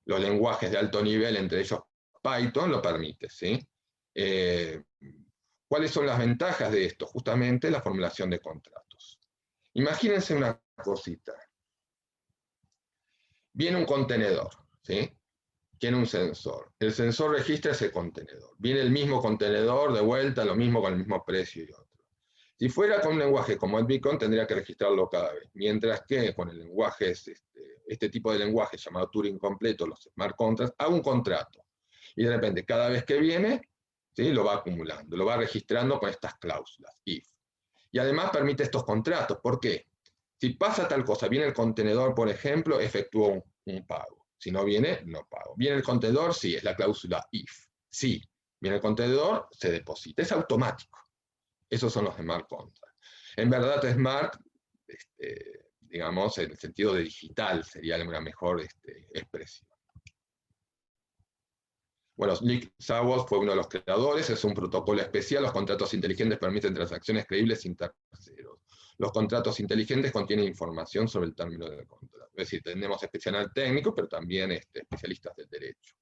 Los lenguajes de alto nivel, entre ellos Python, lo permite, ¿sí? ¿Cuáles son las ventajas de esto? Justamente la formulación de contratos. Imagínense una cosita. Viene un contenedor, ¿sí? Tiene un sensor. El sensor registra ese contenedor. Viene el mismo contenedor de vuelta, lo mismo con el mismo precio y otro. Si fuera con un lenguaje como el Bitcoin, tendría que registrarlo cada vez. Mientras que con el lenguaje, este tipo de lenguaje llamado Turing completo, los smart contracts, hago un contrato. Y de repente, cada vez que viene, ¿sí? Lo va acumulando, lo va registrando con estas cláusulas, if. Y además permite estos contratos. ¿Por qué? Si pasa tal cosa, viene el contenedor, por ejemplo, efectúa un pago. Si no viene, no pago. Viene el contenedor, sí, es la cláusula if. Sí, viene el contenedor, se deposita. Es automático. Esos son los smart contracts. En verdad, smart, digamos, en el sentido de digital, sería una mejor expresión. Bueno, Nick Szabo fue uno de los creadores, es un protocolo especial. Los contratos inteligentes permiten transacciones creíbles sin terceros. Los contratos inteligentes contienen información sobre el término del contrato. Es decir, tenemos especialistas técnicos, pero también especialistas del derecho.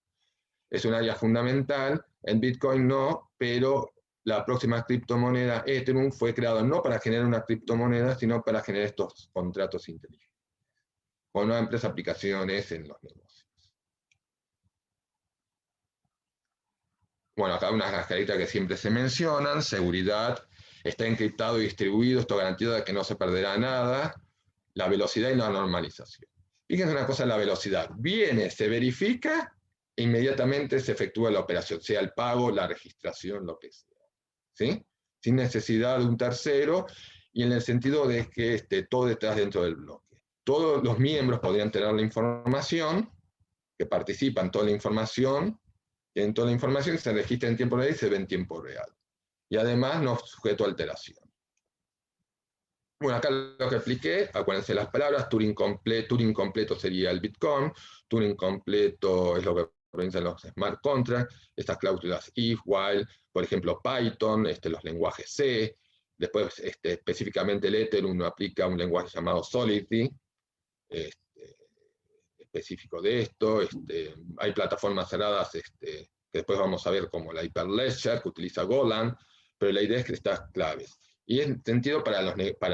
Es un área fundamental. En Bitcoin no, pero la próxima criptomoneda Ethereum fue creada no para generar una criptomoneda, sino para generar estos contratos inteligentes, con amplias aplicaciones en los negocios. Bueno, acá unas características que siempre se mencionan: seguridad, está encriptado y distribuido, esto garantiza que no se perderá nada, la velocidad y la normalización. Fíjense una cosa, la velocidad. Viene, se verifica, e inmediatamente se efectúa la operación, sea el pago, la registración, lo que sea. ¿Sí? Sin necesidad de un tercero, y en el sentido de que esté todo detrás dentro del bloque. Todos los miembros podrían tener la información, que participan toda la información, tienen toda la información, se registra en tiempo real y se ve en tiempo real. Y además no sujeto a alteración. Bueno, acá lo que expliqué, acuérdense las palabras: Turing completo sería el Bitcoin, Turing completo es lo que provienen los smart contracts, estas cláusulas if, while, por ejemplo Python, los lenguajes C, después específicamente el Ethereum aplica un lenguaje llamado Solidity, específico de esto. Hay plataformas cerradas que después vamos a ver, como la Hyperledger, que utiliza Golang, pero la idea es que estas claves. Y en sentido para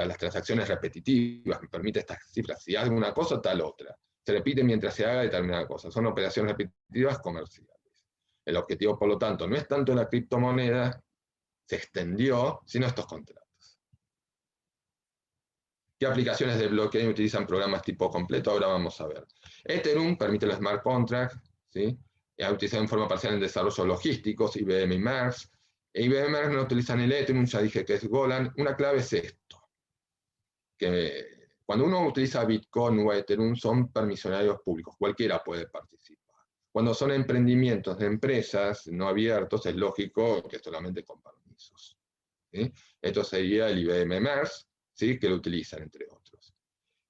las transacciones repetitivas, me permite estas cifras: si hago una cosa, tal otra. Se repite mientras se haga determinada cosa. Son operaciones repetitivas comerciales. El objetivo, por lo tanto, no es tanto la criptomoneda, se extendió, sino estos contratos. ¿Qué aplicaciones de blockchain utilizan programas tipo completo? Ahora vamos a ver. Ethereum permite los smart contracts, ¿sí? Ha utilizado en forma parcial en desarrollos logísticos, IBM y Maersk. IBM y Maersk no utilizan el Ethereum, ya dije que es Golang. Una clave es esto: que cuando uno utiliza Bitcoin o Ethereum, son permisionarios públicos, cualquiera puede participar. Cuando son emprendimientos de empresas no abiertos, es lógico que solamente con permisos, ¿sí? Esto sería el IBM Maersk, ¿sí? Que lo utilizan, entre otros.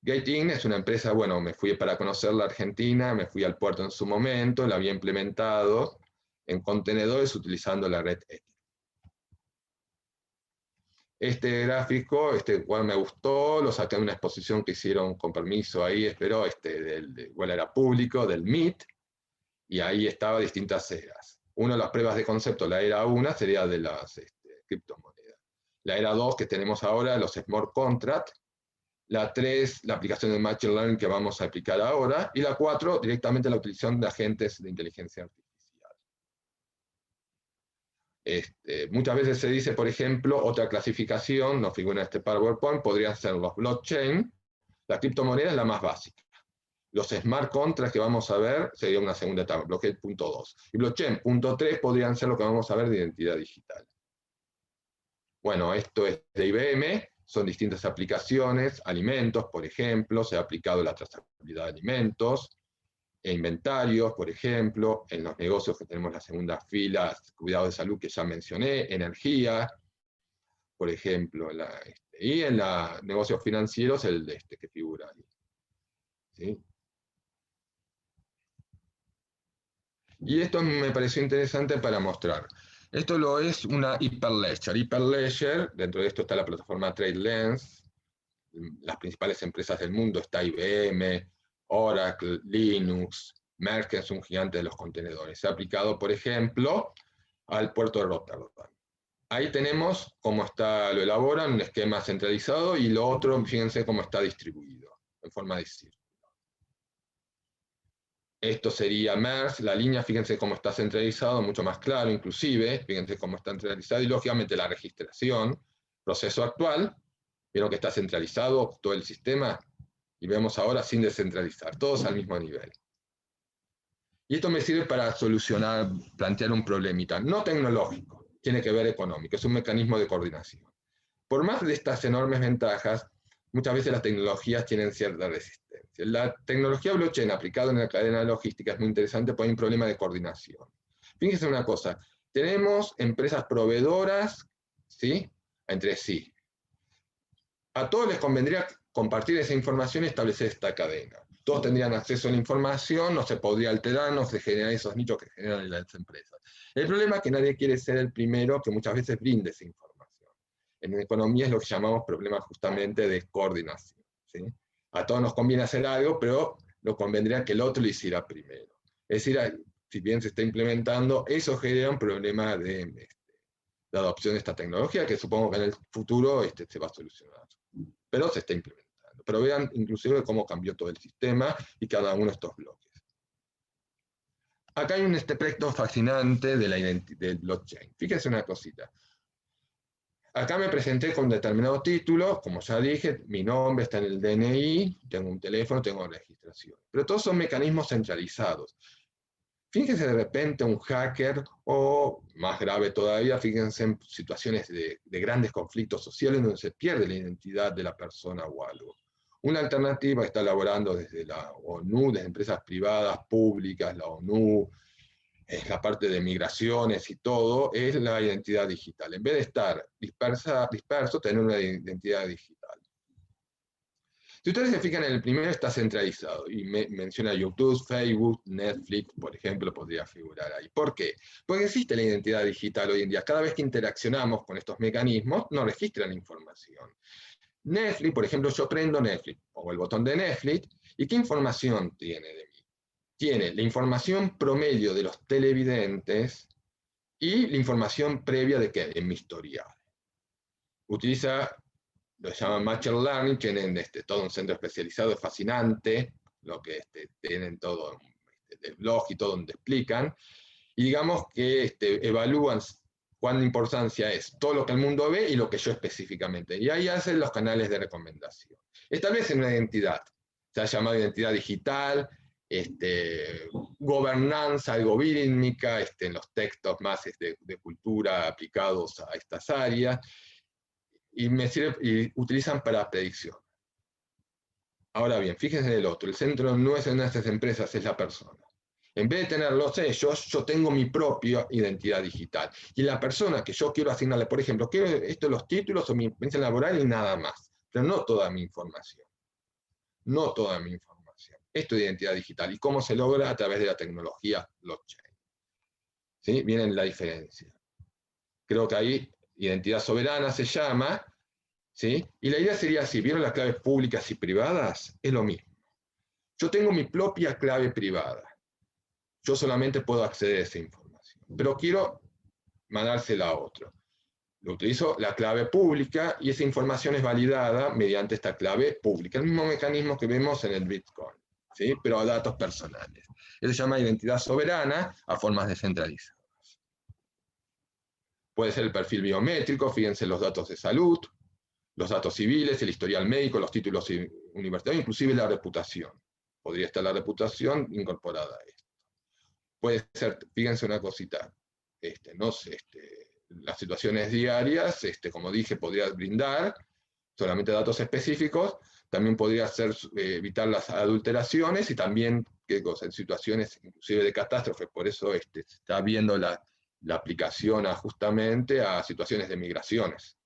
Gatein es una empresa, bueno, me fui para conocer la Argentina, me fui al puerto en su momento, la había implementado en contenedores utilizando la red Ethereum. Este gráfico, cual me gustó, lo saqué de una exposición que hicieron con permiso ahí, espero, igual era público, del MIT, y ahí estaba distintas eras. Una de las pruebas de concepto, la era 1, sería de las criptomonedas. La era 2, que tenemos ahora, los smart contracts. La 3, la aplicación de Machine Learning que vamos a aplicar ahora. Y la 4, directamente la utilización de agentes de inteligencia artificial. Muchas veces se dice, por ejemplo, otra clasificación, no figura en este PowerPoint, podrían ser los blockchain. La criptomoneda es la más básica. Los smart contracts que vamos a ver sería una segunda etapa, blockchain punto 2. Y blockchain punto 3 podrían ser lo que vamos a ver de identidad digital. Bueno, esto es de IBM, son distintas aplicaciones, alimentos, por ejemplo, se ha aplicado la trazabilidad de alimentos, e inventarios, por ejemplo, en los negocios que tenemos las segundas filas, cuidado de salud que ya mencioné, energía, por ejemplo, y en los negocios financieros el de que figura ahí. ¿Sí? Y esto me pareció interesante para mostrar. Esto lo es una Hyperledger. Hyperledger, dentro de esto está la plataforma TradeLens, las principales empresas del mundo, está IBM, Oracle, Linux, Maersk, que es un gigante de los contenedores. Se ha aplicado, por ejemplo, al puerto de Rotterdam. Ahí tenemos cómo está, lo elaboran, un esquema centralizado, y lo otro, fíjense cómo está distribuido, en forma de círculo. Esto sería Maersk, la línea, fíjense cómo está centralizado, mucho más claro inclusive, fíjense cómo está centralizado, y lógicamente la registración, proceso actual, vieron que está centralizado todo el sistema, y vemos ahora sin descentralizar, todos al mismo nivel. Y esto me sirve para solucionar, plantear un problemita, no tecnológico, tiene que ver económico, es un mecanismo de coordinación. Por más de estas enormes ventajas, muchas veces las tecnologías tienen cierta resistencia. La tecnología blockchain aplicada en la cadena logística es muy interesante porque hay un problema de coordinación. Fíjense una cosa, tenemos empresas proveedoras, ¿sí?, entre sí. A todos les convendría compartir esa información y establecer esta cadena. Todos tendrían acceso a la información, no se podría alterar, no se generan esos nichos que generan las empresas. El problema es que nadie quiere ser el primero que muchas veces brinde esa información. En economía es lo que llamamos problemas justamente de coordinación, ¿sí? A todos nos conviene hacer algo, pero nos convendría que el otro lo hiciera primero. Es decir, si bien se está implementando, eso genera un problema de adopción de esta tecnología, que supongo que en el futuro se va a solucionar. Pero se está implementando. Pero vean inclusive cómo cambió todo el sistema y cada uno de estos bloques. Acá hay un aspecto fascinante del blockchain. Fíjense una cosita. Acá me presenté con determinado título, como ya dije, mi nombre está en el DNI, tengo un teléfono, tengo registración. Pero todos son mecanismos centralizados. Fíjense de repente un hacker, o más grave todavía, fíjense en situaciones de grandes conflictos sociales donde se pierde la identidad de la persona o algo. Una alternativa que está elaborando desde la ONU, desde empresas privadas, públicas, la ONU, es la parte de migraciones y todo, es la identidad digital. En vez de estar disperso, tener una identidad digital. Si ustedes se fijan en el primero, está centralizado, y menciona YouTube, Facebook, Netflix, por ejemplo, podría figurar ahí. ¿Por qué? Porque existe la identidad digital hoy en día. Cada vez que interaccionamos con estos mecanismos, nos registran información. Netflix, por ejemplo, yo prendo Netflix, pongo el botón de Netflix, ¿y qué información tiene de mí? Tiene la información promedio de los televidentes y la información previa de ¿qué? En mi historial. Utiliza, lo llaman Machine Learning, tienen todo un centro especializado, es fascinante, lo que tienen todo de blog y todo donde explican, y digamos que evalúan cuán importancia es todo lo que el mundo ve y lo que yo específicamente. Y ahí hacen los canales de recomendación. Establecen una identidad, se ha llamado identidad digital, gobernanza algorítmica, en los textos más de cultura aplicados a estas áreas, y utilizan para predicción. Ahora bien, fíjense en el otro, el centro no es en estas empresas, es la persona. En vez de tener los sellos, yo tengo mi propia identidad digital. Y la persona que yo quiero asignarle, por ejemplo, quiero esto, los títulos o mi experiencia laboral y nada más. Pero no toda mi información. No toda mi información. Esto es identidad digital. ¿Y cómo se logra? A través de la tecnología blockchain. ¿Sí? Viene la diferencia. Creo que ahí identidad soberana se llama, ¿sí? Y la idea sería así, ¿vieron las claves públicas y privadas? Es lo mismo. Yo tengo mi propia clave privada. Yo solamente puedo acceder a esa información, pero quiero mandársela a otro. Lo utilizo la clave pública y esa información es validada mediante esta clave pública, el mismo mecanismo que vemos en el Bitcoin, ¿sí? Pero a datos personales. Eso se llama identidad soberana a formas descentralizadas. Puede ser el perfil biométrico, fíjense los datos de salud, los datos civiles, el historial médico, los títulos universitarios, inclusive la reputación. Podría estar la reputación incorporada a esto. Puede ser, fíjense una cosita, no sé, las situaciones diarias, como dije, podría brindar solamente datos específicos, también podría evitar las adulteraciones y también en situaciones inclusive de catástrofes, por eso está viendo la aplicación justamente a situaciones de migraciones.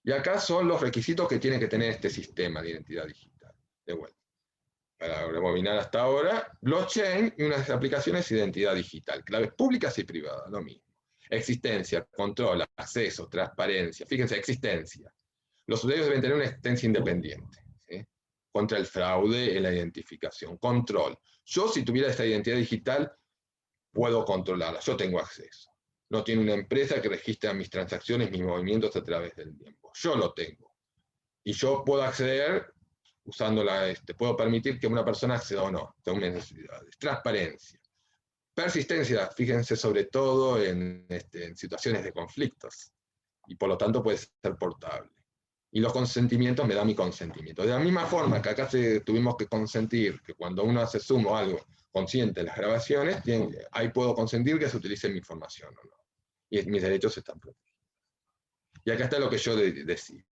Y acá son los requisitos que tiene que tener este sistema de identidad digital. De vuelta. Para rebobinar hasta ahora, blockchain y unas aplicaciones de identidad digital, claves públicas y privadas, lo mismo. Existencia, control, acceso, transparencia. Fíjense, existencia. Los usuarios deben tener una existencia independiente, ¿sí? Contra el fraude en la identificación. Control. Yo, si tuviera esta identidad digital, puedo controlarla. Yo tengo acceso. No tiene una empresa que registre mis transacciones, mis movimientos a través del tiempo. Yo lo tengo. Y yo puedo acceder usándola, puedo permitir que una persona acceda o no, según mis necesidades. Transparencia. Persistencia, fíjense sobre todo en situaciones de conflictos, y por lo tanto puede ser portable. Y los consentimientos, me da mi consentimiento. De la misma forma que acá tuvimos que consentir que cuando uno hace zoom o algo consciente de las grabaciones, ahí puedo consentir que se utilice mi información o no. Y mis derechos están protegidos. Y acá está lo que yo decía.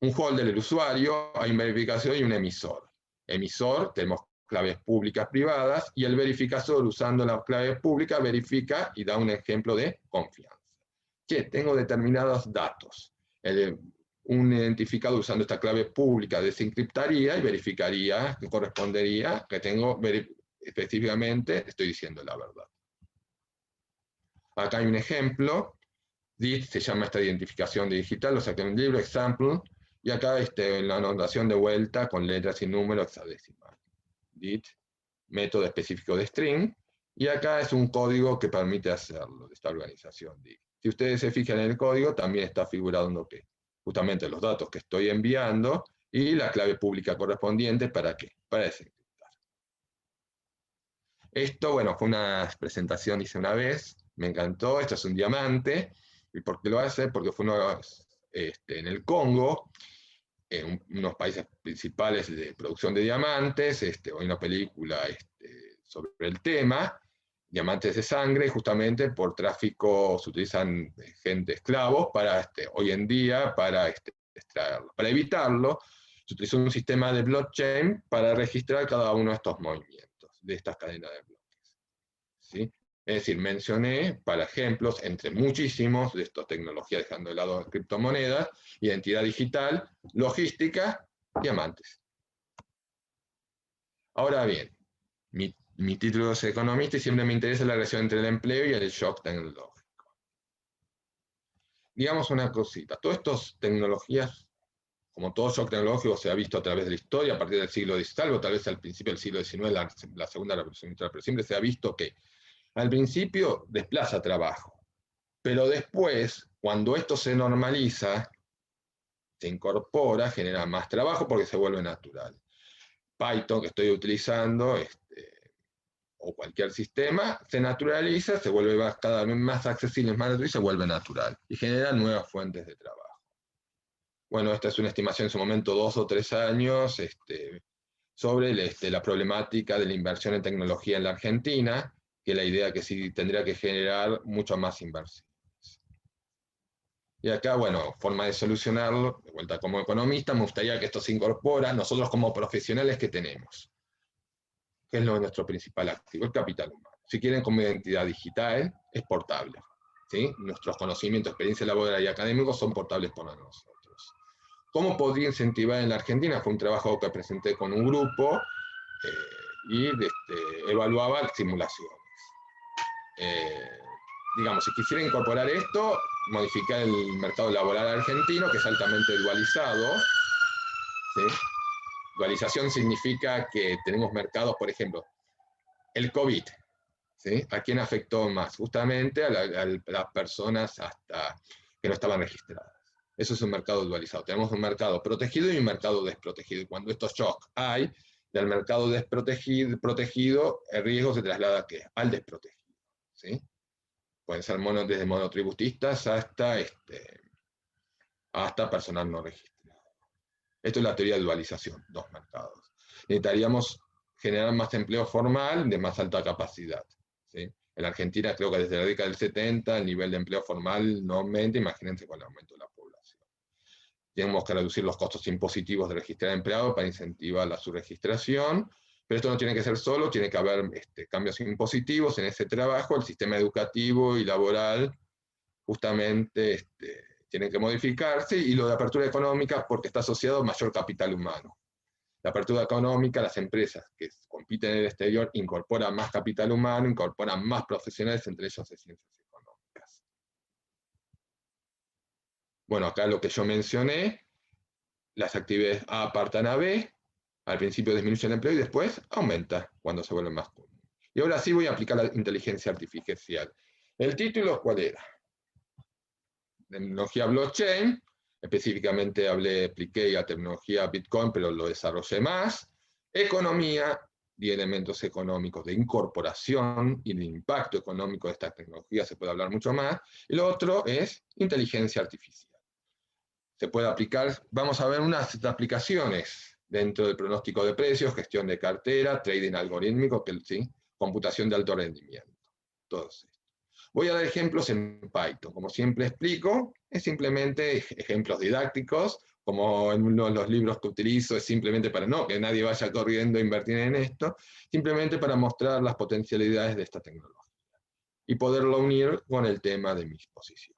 Un holder, el usuario, hay una verificación y un emisor. Emisor, tenemos claves públicas privadas, y el verificador, usando la clave pública, verifica y da un ejemplo de confianza. Que tengo determinados datos. Un identificador usando esta clave pública desencriptaría y verificaría que correspondería, que tengo específicamente, estoy diciendo la verdad. Acá hay un ejemplo. DIT se llama esta identificación digital, lo saqué en un libro, example, y acá la anotación de vuelta con letras y números hexadecimal. DIT, método específico de string, y acá es un código que permite hacerlo, de esta organización DIT. Si ustedes se fijan en el código, también está figurando que justamente los datos que estoy enviando y la clave pública correspondiente, ¿para qué? Para desencriptar. Esto, bueno, fue una presentación, hice una vez, me encantó, esto es un diamante. ¿Y por qué lo hace? Porque fue en el Congo, en unos países principales de producción de diamantes, hay una película sobre el tema, diamantes de sangre, justamente por tráfico se utilizan gente esclavos para, hoy en día, para extraerlo. Para evitarlo, se utilizó un sistema de blockchain para registrar cada uno de estos movimientos, de estas cadenas de bloques, ¿sí? Es decir, mencioné, para ejemplos, entre muchísimos de estas tecnologías, dejando de lado las criptomonedas, identidad digital, logística, diamantes. Ahora bien, mi título es economista y siempre me interesa la relación entre el empleo y el shock tecnológico. Digamos una cosita, todas estas tecnologías, como todo shock tecnológico, se ha visto a través de la historia, a partir del siglo XIX, o tal vez al principio del siglo XIX, la segunda revolución industrial, pero siempre se ha visto que al principio desplaza trabajo, pero después, cuando esto se normaliza, se incorpora, genera más trabajo porque se vuelve natural. Python, que estoy utilizando, o cualquier sistema, se naturaliza, se vuelve cada vez más accesible, más natural, y se vuelve natural, y genera nuevas fuentes de trabajo. Bueno, esta es una estimación en su momento, 2 o 3 años, sobre la problemática de la inversión en tecnología en la Argentina, que la idea que sí tendría que generar mucho más inversión. Y acá, bueno, forma de solucionarlo, de vuelta como economista, me gustaría que esto se incorpora, nosotros como profesionales que tenemos, que es nuestro principal activo, el capital humano. Si quieren, como identidad digital, es portable, ¿sí? Nuestros conocimientos, experiencia laboral y académicos son portables para nosotros. ¿Cómo podría incentivar en la Argentina? Fue un trabajo que presenté con un grupo, y evaluaba simulaciones. digamos, si quisiera incorporar esto, modificar el mercado laboral argentino, que es altamente dualizado, ¿sí? Dualización significa que tenemos mercados, por ejemplo, el COVID, ¿sí? ¿A quién afectó más? Justamente a las personas hasta que no estaban registradas. Eso es un mercado dualizado. Tenemos un mercado protegido y un mercado desprotegido. Y cuando estos shocks hay, del mercado protegido, el riesgo se traslada ¿a qué? Al desprotegido, ¿sí? Pueden ser desde monotributistas hasta personal no registrado. Esto es la teoría de dualización, dos mercados. Necesitaríamos generar más empleo formal de más alta capacidad, ¿sí? En Argentina creo que desde la década del 70 el nivel de empleo formal no aumenta, imagínense con el aumento de la población. Tenemos que reducir los costos impositivos de registrar empleados para incentivar la subregistración, pero esto no tiene que ser solo, tiene que haber cambios impositivos en ese trabajo, el sistema educativo y laboral justamente tienen que modificarse, y lo de apertura económica porque está asociado a mayor capital humano. La apertura económica, las empresas que compiten en el exterior incorporan más capital humano, incorporan más profesionales, entre ellos de ciencias económicas. Bueno, acá lo que yo mencioné, las actividades A apartan a B, al principio disminuye el empleo y después aumenta cuando se vuelve más común. Y ahora sí voy a aplicar la inteligencia artificial. ¿El título cuál era? Tecnología blockchain, específicamente apliqué a tecnología Bitcoin, pero lo desarrollé más. Economía y elementos económicos de incorporación y de impacto económico de esta tecnología, se puede hablar mucho más. Y lo otro es inteligencia artificial. Se puede aplicar, vamos a ver unas aplicaciones dentro del pronóstico de precios, gestión de cartera, trading algorítmico, ¿sí? Computación de alto rendimiento. Todo eso. Voy a dar ejemplos en Python. Como siempre explico, es simplemente ejemplos didácticos, como en uno de los libros que utilizo, es simplemente para no que nadie vaya corriendo a invertir en esto, simplemente para mostrar las potencialidades de esta tecnología y poderlo unir con el tema de mi exposición.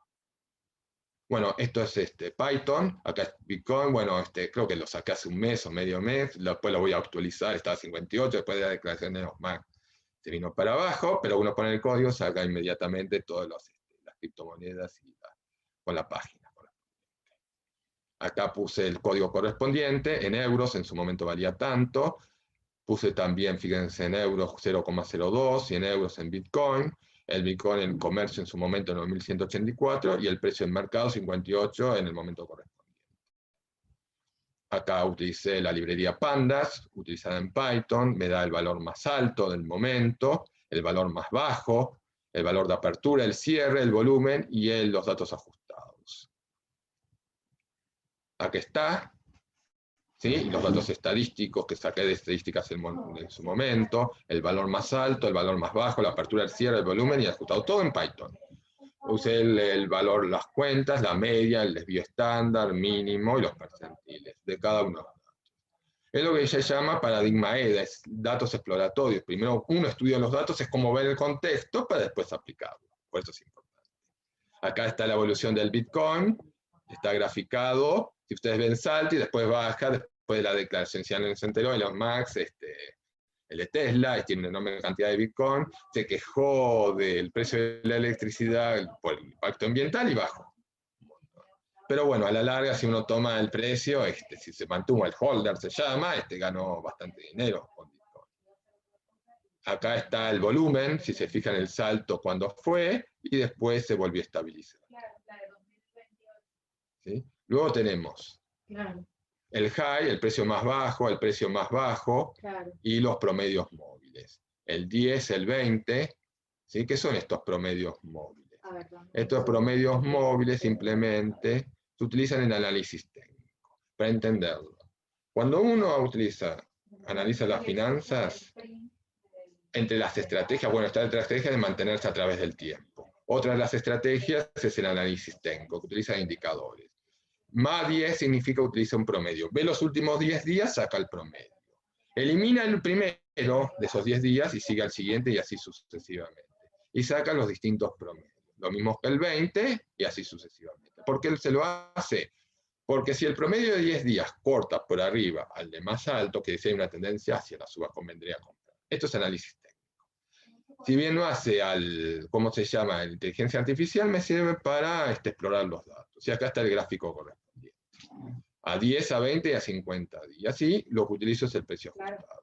Bueno, esto es Python, acá es Bitcoin, bueno, creo que lo saqué hace un mes o medio mes, después lo voy a actualizar, estaba a 58, después de la declaración de los MAC se vino para abajo, pero uno pone el código, saca inmediatamente todas las criptomonedas con la página. Acá puse el código correspondiente, en euros, en su momento valía tanto, puse también, fíjense, en euros 0,02 y en euros en Bitcoin, el Bitcoin en comercio en su momento en 9.184 y el precio en mercado 58 en el momento correspondiente. Acá utilicé la librería Pandas, utilizada en Python, me da el valor más alto del momento, el valor más bajo, el valor de apertura, el cierre, el volumen y los datos ajustados. Aquí está, ¿sí? Los datos estadísticos que saqué de estadísticas en su momento, el valor más alto, el valor más bajo, la apertura, el cierre, el volumen y el ajustado, todo en Python. Usé el valor, las cuentas, la media, el desvío estándar, mínimo y los percentiles de cada uno. Es lo que se llama paradigma EDA, es datos exploratorios. Primero uno estudia los datos, es como ver el contexto para después aplicarlo. Por eso es importante. Acá está la evolución del Bitcoin, está graficado. Si ustedes ven salto y después baja, después de la declaración se enteró, Elon Musk, el de Tesla, tiene una enorme cantidad de Bitcoin, se quejó del precio de la electricidad por el impacto ambiental y bajó. Pero bueno, a la larga, si uno toma el precio, si se mantuvo el holder, se llama, ganó bastante dinero con Bitcoin. Acá está el volumen, si se fijan el salto cuando fue, y después se volvió a estabilizar. ¿Sí? Luego tenemos el high, el precio más bajo, el precio más bajo, y los promedios móviles. El 10, el 20, ¿sí? ¿Qué son estos promedios móviles? Estos promedios móviles simplemente se utilizan en análisis técnico, para entenderlo. Cuando uno analiza las finanzas, entre las estrategias, bueno, está la estrategia de mantenerse a través del tiempo. Otra de las estrategias es el análisis técnico, que utiliza indicadores. Más 10 significa utiliza un promedio. Ve los últimos 10 días, saca el promedio. Elimina el primero de esos 10 días y sigue al siguiente y así sucesivamente. Y saca los distintos promedios. Lo mismo que el 20 y así sucesivamente. ¿Por qué él se lo hace? Porque si el promedio de 10 días corta por arriba al de más alto, que dice hay una tendencia hacia la suba, convendría comprar. Esto es análisis técnico. si bien no hace ¿cómo se llama? La inteligencia artificial, me sirve para explorar los datos. Y acá está el gráfico correspondiente. A 10, a 20 y a 50 días. Y así lo que utilizo es el precio ajustado.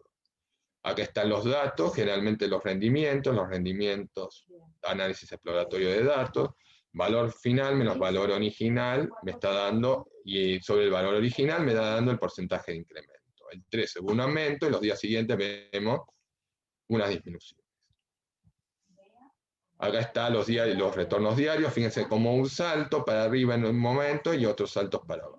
Acá están los datos, generalmente los rendimientos, análisis exploratorio de datos, valor final menos valor original me está dando, y sobre el valor original me está dando el porcentaje de incremento. El 13 hubo un aumento y los días siguientes vemos una disminución. Acá están los retornos diarios, fíjense como un salto para arriba en un momento y otros saltos para abajo.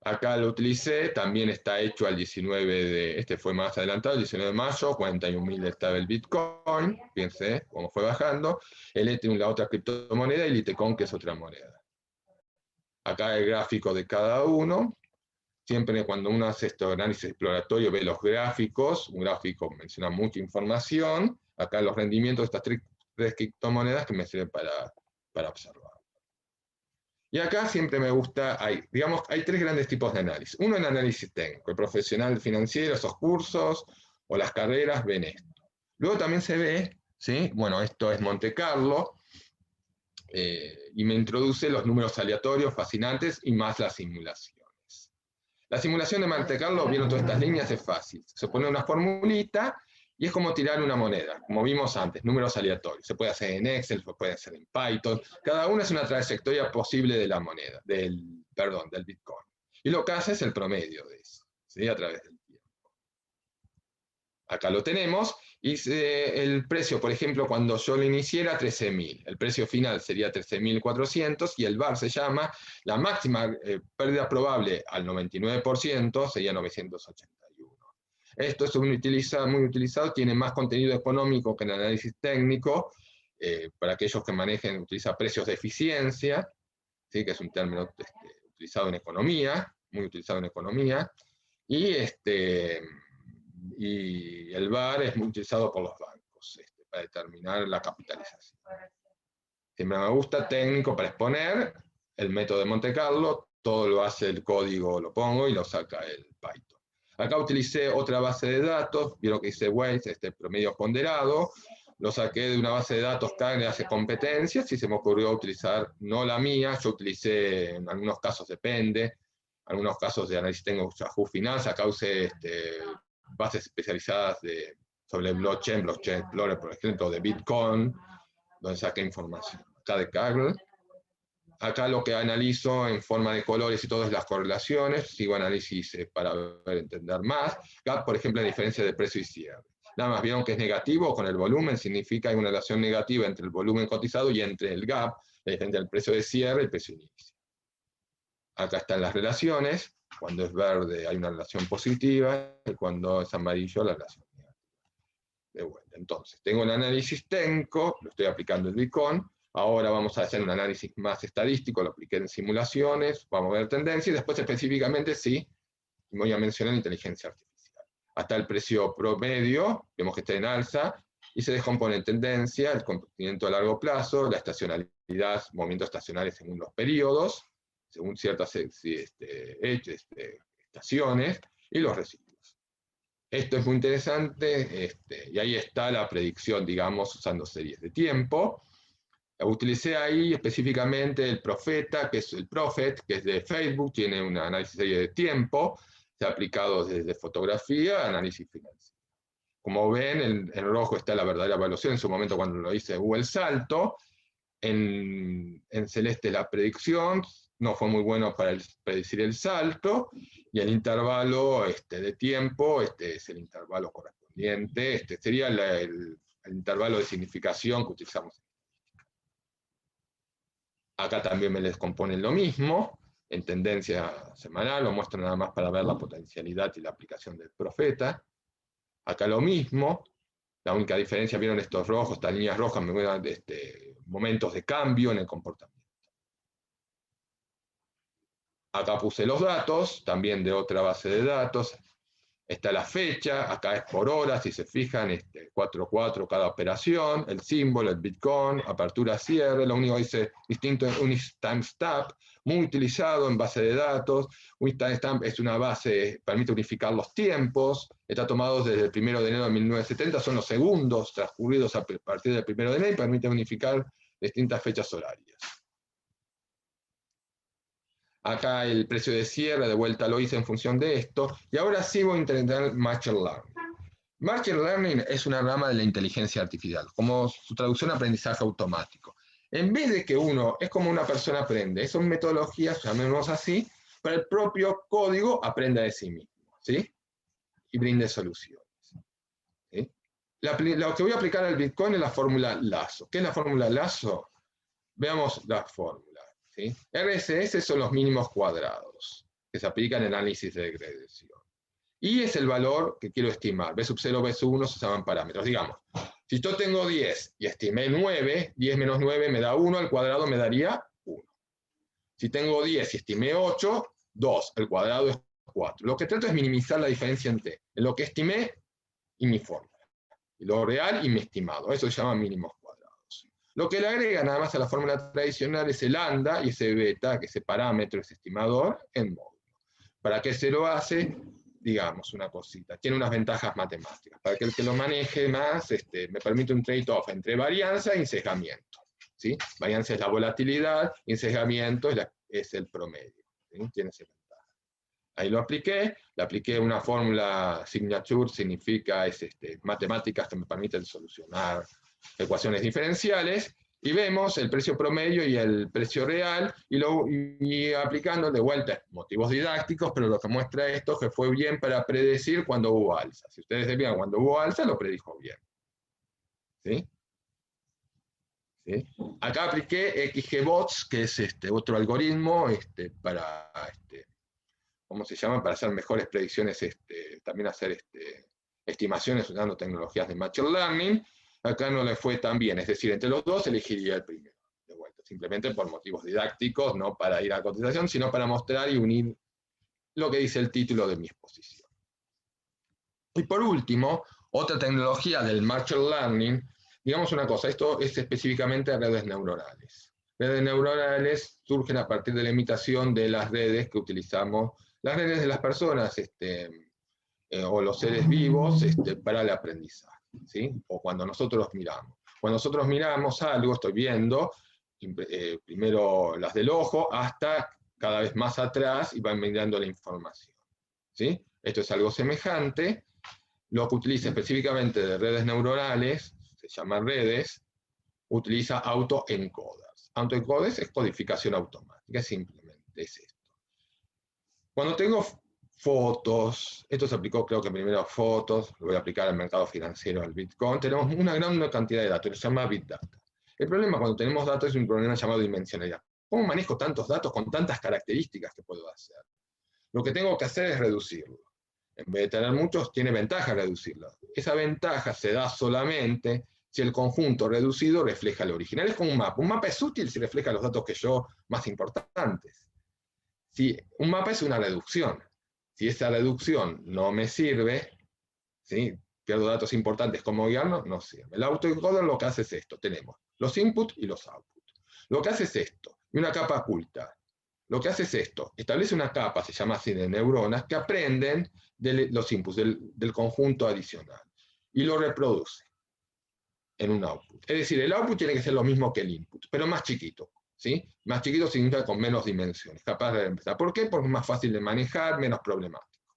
Acá lo utilicé, también está hecho al 19 este fue más adelantado, el 19 de mayo, 41.000 estaba el Bitcoin, fíjense cómo fue bajando, el Ethereum la otra criptomoneda y el Litecoin que es otra moneda. Acá el gráfico de cada uno, siempre cuando uno hace este análisis exploratorio ve los gráficos, un gráfico menciona mucha información, acá los rendimientos de estas tres criptomonedas que me sirven para observar. Y acá siempre me gusta, hay tres grandes tipos de análisis. Uno en análisis técnico, el profesional financiero, esos cursos o las carreras ven esto. Luego también se ve, ¿sí? Bueno, esto es Monte Carlo, y me introduce los números aleatorios fascinantes y más las simulaciones. La simulación de Monte Carlo, viendo todas estas líneas, es fácil. Se pone una formulita y es como tirar una moneda, como vimos antes, números aleatorios. Se puede hacer en Excel, se puede hacer en Python. Cada una es una trayectoria posible de la moneda, del Bitcoin. Y lo que hace es el promedio de eso, ¿sí? A través del tiempo. Acá lo tenemos. Y el precio, por ejemplo, cuando yo lo iniciara, 13.000. El precio final sería 13.400 y el VAR se llama, la máxima pérdida probable al 99% sería 981. Esto es muy utilizado, tiene más contenido económico que el análisis técnico, para aquellos que utiliza precios de eficiencia, ¿sí? Que es un término utilizado en economía, muy utilizado en economía, y el VAR es muy utilizado por los bancos para determinar la capitalización. Siempre me gusta técnico para exponer, el método de Monte Carlo, todo lo hace el código, lo pongo y lo saca el Python. Acá utilicé otra base de datos, vieron que dice Waze, promedio ponderado, lo saqué de una base de datos que hace competencias y se me ocurrió utilizar, no la mía, yo utilicé, en algunos casos depende, en algunos casos de análisis tengo Yahoo Finance, acá usé bases especializadas sobre blockchain Explorer, por ejemplo, de Bitcoin, donde saqué información. Acá de Kaggle. Acá lo que analizo en forma de colores y todo es las correlaciones, sigo análisis para entender más. Gap, por ejemplo, la diferencia de precio y cierre. Nada más vieron que es negativo con el volumen, significa hay una relación negativa entre el volumen cotizado y entre el gap, la diferencia del precio de cierre y el precio de inicio. Acá están las relaciones, cuando es verde hay una relación positiva, y cuando es amarillo la relación negativa. De vuelta. Entonces, tengo un análisis técnico, lo estoy aplicando en Bitcoin. Ahora vamos a hacer un análisis más estadístico, lo apliqué en simulaciones, vamos a ver tendencia y después específicamente sí, voy a mencionar inteligencia artificial. Hasta el precio promedio, vemos que está en alza, y se descompone en tendencia, el comportamiento a largo plazo, la estacionalidad, movimientos estacionales según los periodos, según ciertas estaciones, y los residuos. Esto es muy interesante, y ahí está la predicción, digamos, usando series de tiempo. Utilicé ahí específicamente el Profeta, que es el Prophet, que es de Facebook, tiene un análisis serie de tiempo, se ha aplicado desde fotografía a análisis financiero. Como ven, en rojo está la verdadera evaluación, en su momento cuando lo hice hubo el salto, en celeste la predicción, no fue muy bueno para predecir el salto, y el intervalo de tiempo es el intervalo correspondiente, sería el intervalo de significación que utilizamos. Acá también me les componen lo mismo, en tendencia semanal, lo muestro nada más para ver la potencialidad y la aplicación del Profeta. Acá lo mismo, la única diferencia, vieron estos rojos, estas líneas rojas, me dan momentos de cambio en el comportamiento. Acá puse los datos, también de otra base de datos, Está la fecha, acá es por horas, si se fijan, 4-4 cada operación, el símbolo, el Bitcoin, apertura, cierre, lo único que dice distinto es un timestamp, muy utilizado en base de datos. Un timestamp es una base, permite unificar los tiempos, está tomado desde el 1 de enero de 1970, son los segundos transcurridos a partir del 1 de enero y permite unificar distintas fechas horarias. Acá el precio de cierre, de vuelta lo hice en función de esto, y ahora sí voy a intentar Machine Learning. Machine Learning es una rama de la inteligencia artificial, como su traducción aprendizaje automático. En vez de que uno, es como una persona aprende, son metodologías, llamémoslas así, para el propio código aprenda de sí mismo, ¿sí? Y brinde soluciones. ¿Sí? Lo que voy a aplicar al Bitcoin es la fórmula Lazo. ¿Qué es la fórmula Lazo? Veamos la fórmula. ¿Sí? RSS son los mínimos cuadrados que se aplican en análisis de regresión. Y es el valor que quiero estimar. B sub 0, B sub 1 se llaman parámetros. Digamos, si yo tengo 10 y estimé 9, 10 menos 9 me da 1, al cuadrado me daría 1. Si tengo 10 y estimé 8, 2, el cuadrado es 4. Lo que trato es minimizar la diferencia entre lo que estimé y mi fórmula. Y lo real y mi estimado. Eso se llama mínimos cuadrados. Lo que le agrega nada más a la fórmula tradicional es el lambda y ese beta, que ese parámetro, ese estimador, en módulo. ¿Para qué se lo hace? Digamos una cosita. Tiene unas ventajas matemáticas. Para que el que lo maneje más, me permite un trade-off entre varianza y sesgamiento. ¿Sí? Varianza es la volatilidad, y sesgamiento es el promedio. ¿Sí? Tiene esa ventaja. Ahí lo apliqué, le apliqué una fórmula signature, significa matemáticas que me permiten solucionar ecuaciones diferenciales, y vemos el precio promedio y el precio real, y aplicando de vuelta motivos didácticos, pero lo que muestra esto es que fue bien para predecir cuando hubo alza. Si ustedes debían cuando hubo alza, lo predijo bien. ¿Sí? ¿Sí? Acá apliqué XGBots, que es otro algoritmo para, ¿cómo se llama? Para hacer mejores predicciones, también hacer estimaciones usando tecnologías de Machine Learning. Acá no le fue tan bien, es decir, entre los dos elegiría el primero, de vuelta, simplemente por motivos didácticos, no para ir a cotización, sino para mostrar y unir lo que dice el título de mi exposición. Y por último, otra tecnología del Machine Learning, digamos una cosa, esto es específicamente redes neuronales. Redes neuronales surgen a partir de la imitación de las redes que utilizamos, las redes de las personas o los seres vivos para el aprendizaje. ¿Sí? O cuando nosotros miramos. Cuando nosotros miramos algo, estoy viendo primero las del ojo hasta cada vez más atrás y van mirando la información. ¿Sí? Esto es algo semejante. Lo que utiliza específicamente de redes neuronales, se llaman redes, utiliza autoencoders. Autoencoders es codificación automática, simplemente es esto. Cuando tengo fotos, esto se aplicó creo que primero a fotos, lo voy a aplicar al mercado financiero, al Bitcoin, tenemos una gran cantidad de datos, se llama Big Data. El problema cuando tenemos datos es un problema llamado dimensionalidad. ¿Cómo manejo tantos datos con tantas características que puedo hacer? Lo que tengo que hacer es reducirlo. En vez de tener muchos, tiene ventaja reducirlo. Esa ventaja se da solamente si el conjunto reducido refleja lo original. Es como un mapa. Un mapa es útil si refleja los datos que yo más importantes. Si un mapa es una reducción. Si esa reducción no me sirve, ¿sí? Pierdo datos importantes como guiarnos, no sirve. El autoencoder lo que hace es esto. Tenemos los inputs y los outputs. Lo que hace es esto. Y una capa oculta. Lo que hace es esto. Establece una capa, se llama así, de neuronas, que aprenden de los inputs, del conjunto adicional. Y lo reproduce en un output. Es decir, el output tiene que ser lo mismo que el input, pero más chiquito. ¿Sí? Más chiquito significa con menos dimensiones, capaz de empezar. ¿Por qué? Porque es más fácil de manejar, menos problemático.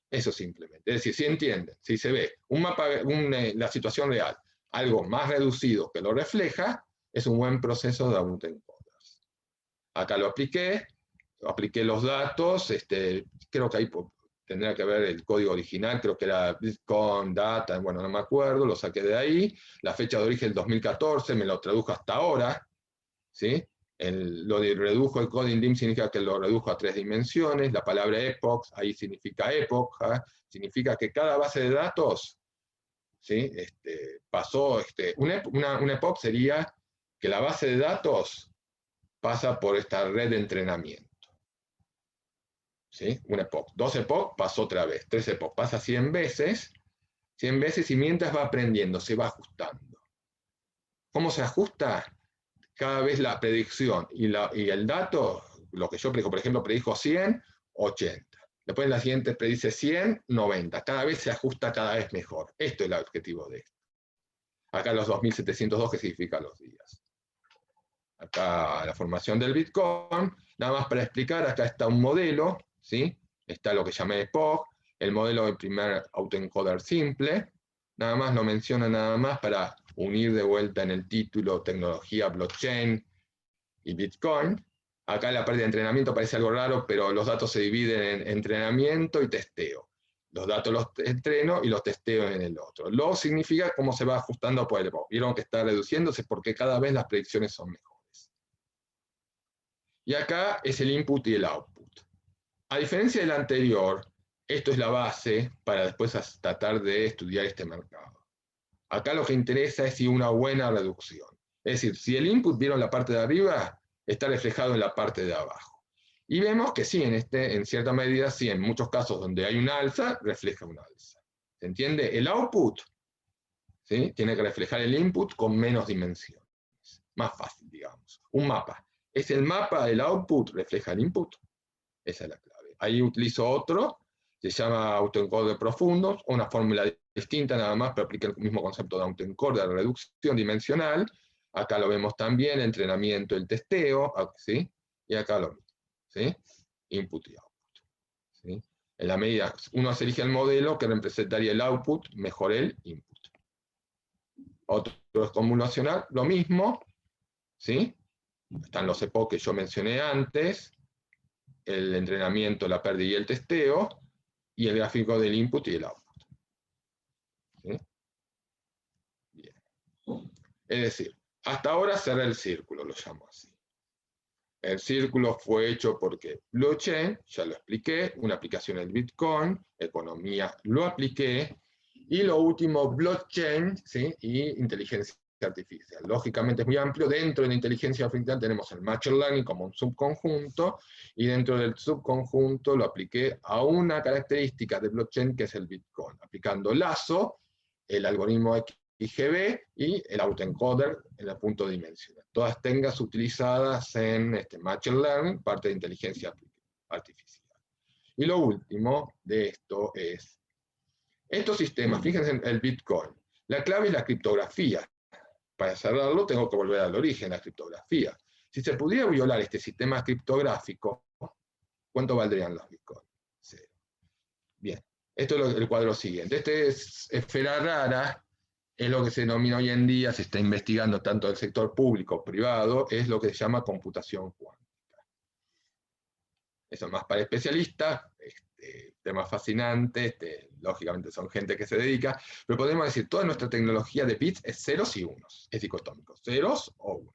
Eso simplemente. Es decir, si entienden, si se ve un mapa, la situación real, algo más reducido que lo refleja, es un buen proceso de autoencoders. Acá lo apliqué los datos, creo que ahí tendría que ver el código original, creo que era Bitcoin, Data, bueno, no me acuerdo, lo saqué de ahí, la fecha de origen del 2014, me lo tradujo hasta ahora, ¿sí? Lo de redujo el coding dim significa que lo redujo a 3 dimensiones, la palabra epoch, ahí significa época, significa que cada base de datos, ¿sí? Pasó, una epoch sería que la base de datos pasa por esta red de entrenamiento. ¿sí? Una epoch. 2 epoch, pasó otra vez. 3 epoch, pasa 100 veces, y mientras va aprendiendo, se va ajustando. ¿Cómo se ajusta? Cada vez la predicción y el dato, lo que yo predijo, por ejemplo, predijo 100, 80. Después la siguiente predice 100, 90. Cada vez se ajusta cada vez mejor. Esto es el objetivo de esto. Acá los 2702 que significan los días. Acá la formación del Bitcoin. Nada más para explicar, acá está un modelo, ¿sí? Está lo que llamé epoch, el modelo del primer autoencoder simple. Nada más lo menciono nada más para unir de vuelta en el título tecnología blockchain y Bitcoin. Acá la parte de entrenamiento parece algo raro, pero los datos se dividen en entrenamiento y testeo. Los datos los entreno y los testeo en el otro. Lo significa cómo se va ajustando por el epoch. Vieron que está reduciéndose porque cada vez las predicciones son mejores. Y acá es el input y el output. A diferencia del anterior, esto es la base para después tratar de estudiar este mercado. Acá lo que interesa es si una buena reducción. Es decir, si el input, vieron la parte de arriba, está reflejado en la parte de abajo. Y vemos que sí, en cierta medida, sí, en muchos casos donde hay una alza, refleja una alza. ¿Se entiende? El output, ¿sí? Tiene que reflejar el input con menos dimensiones. Más fácil, digamos. Un mapa. ¿Es el mapa del output refleja el input? Esa es la clave. Ahí utilizo otro, se llama autoencoder profundos, una fórmula distinta nada más, pero aplica el mismo concepto de autoencoder, de reducción dimensional. Acá lo vemos también, entrenamiento, el testeo, ¿sí? Y acá lo mismo, ¿sí? Input y output, ¿sí? En la medida, uno se elige el modelo que representaría el output, mejor el input. Otro es convolucional, lo mismo, ¿sí? Están los epoch que yo mencioné antes, el entrenamiento, la pérdida y el testeo, y el gráfico del input y el output. ¿Sí? Bien. Es decir, hasta ahora cerré el círculo, lo llamo así. El círculo fue hecho porque blockchain, ya lo expliqué, una aplicación del Bitcoin, economía lo apliqué, y lo último, blockchain, ¿sí? Y inteligencia artificial. Lógicamente es muy amplio. Dentro de la inteligencia artificial tenemos el machine learning como un subconjunto, y dentro del subconjunto lo apliqué a una característica de blockchain que es el Bitcoin, aplicando Lazo, el algoritmo IGB y el autoencoder en el punto dimensional. Todas técnicas utilizadas en machine learning, parte de inteligencia artificial. Y lo último de esto es estos sistemas. Fíjense en el Bitcoin. La clave es la criptografía. Para cerrarlo tengo que volver al origen, la criptografía. Si se pudiera violar este sistema criptográfico, ¿cuánto valdrían los Bitcoin? 0. Bien, esto es el cuadro siguiente. Este es esfera rara, es lo que se denomina hoy en día, se está investigando tanto del sector público como privado, es lo que se llama computación cuántica. Eso es más para especialistas, tema fascinante, lógicamente son gente que se dedica, pero podemos decir, toda nuestra tecnología de bits es ceros y unos, es dicotómico, ceros o uno.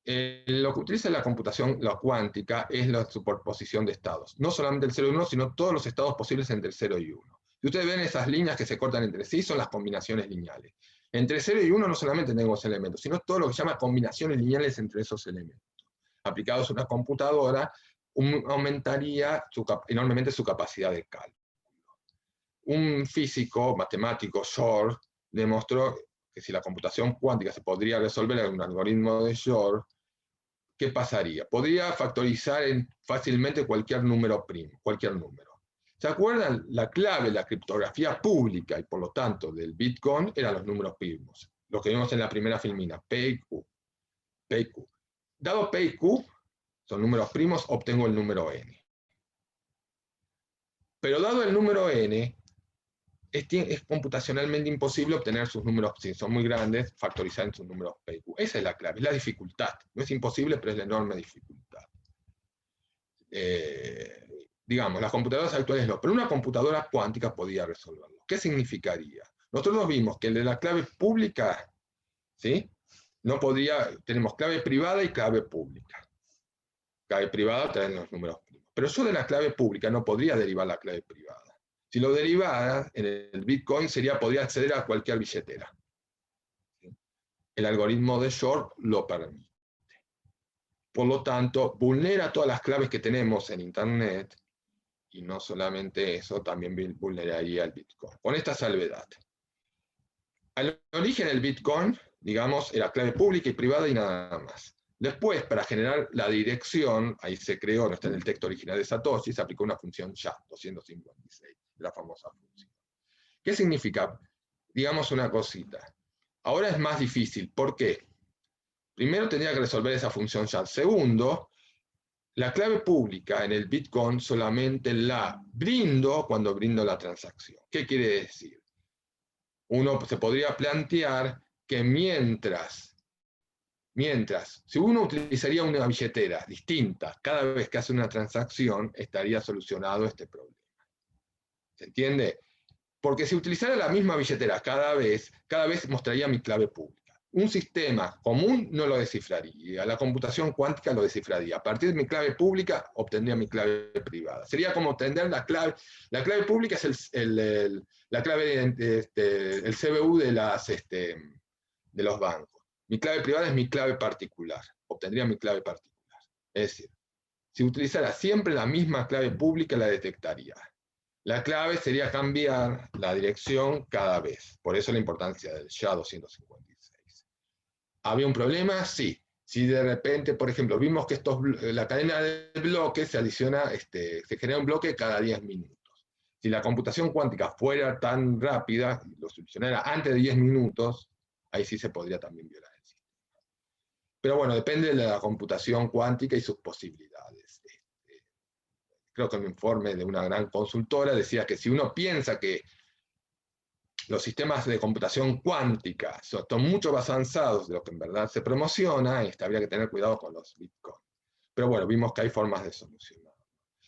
Lo que utiliza la computación, la cuántica, es la superposición de estados. No solamente el 0 y 1, sino todos los estados posibles entre el 0 y 1. Si ustedes ven esas líneas que se cortan entre sí, son las combinaciones lineales. Entre 0 y 1 no solamente tenemos elementos, sino todo lo que se llama combinaciones lineales entre esos elementos. Aplicados a una computadora, aumentaría enormemente su capacidad de cálculo. Un físico, matemático, Shor, demostró que si la computación cuántica se podría resolver en un algoritmo de Shor, ¿qué pasaría? Podría factorizar fácilmente cualquier número primo, cualquier número. ¿Se acuerdan? La clave de la criptografía pública y por lo tanto del Bitcoin eran los números primos, lo que vimos en la primera filmina, P y Q. P y Q. Dado P y Q, son números primos, obtengo el número n. Pero dado el número n, es computacionalmente imposible obtener sus números, si son muy grandes, factorizar en sus números P y Q. Esa es la clave, es la dificultad. No es imposible, pero es la enorme dificultad. Digamos, las computadoras actuales no, pero una computadora cuántica podía resolverlo. ¿Qué significaría? Nosotros vimos que el de la clave pública, ¿sí? No podría, tenemos clave privada y clave pública. Clave privada traen los números primos. Pero yo de la clave pública no podría derivar la clave privada. Si lo derivara en el Bitcoin, podría acceder a cualquier billetera. ¿Sí? El algoritmo de Shor lo permite. Por lo tanto, vulnera todas las claves que tenemos en Internet y no solamente eso, también vulneraría el Bitcoin. Con esta salvedad. Al origen el Bitcoin, digamos, era clave pública y privada y nada más. Después, para generar la dirección, ahí se creó, no está en el texto original de Satoshi, se aplicó una función SHA-256, la famosa función. ¿Qué significa? Digamos una cosita. Ahora es más difícil. ¿Por qué? Primero tendría que resolver esa función SHA. Segundo, la clave pública en el Bitcoin solamente la brindo cuando brindo la transacción. ¿Qué quiere decir? Uno se podría plantear que si uno utilizaría una billetera distinta cada vez que hace una transacción, estaría solucionado este problema. ¿Se entiende? Porque si utilizara la misma billetera cada vez mostraría mi clave pública. Un sistema común no lo descifraría, la computación cuántica lo descifraría. A partir de mi clave pública obtendría mi clave privada. Sería como obtener la clave. La clave pública es la clave, el CBU de los bancos. Mi clave privada es mi clave particular. Obtendría mi clave particular. Es decir, si utilizara siempre la misma clave pública, la detectaría. La clave sería cambiar la dirección cada vez. Por eso la importancia del SHA-256. ¿Había un problema? Sí. Si de repente, por ejemplo, vimos que la cadena de bloques se adiciona, se genera un bloque cada 10 minutos. Si la computación cuántica fuera tan rápida, lo solucionara antes de 10 minutos, ahí sí se podría también violar el sistema. Pero bueno, depende de la computación cuántica y sus posibilidades. Creo que un informe de una gran consultora decía que si uno piensa que los sistemas de computación cuántica son mucho más avanzados de lo que en verdad se promociona, habría que tener cuidado con los Bitcoin. Pero bueno, vimos que hay formas de solucionar.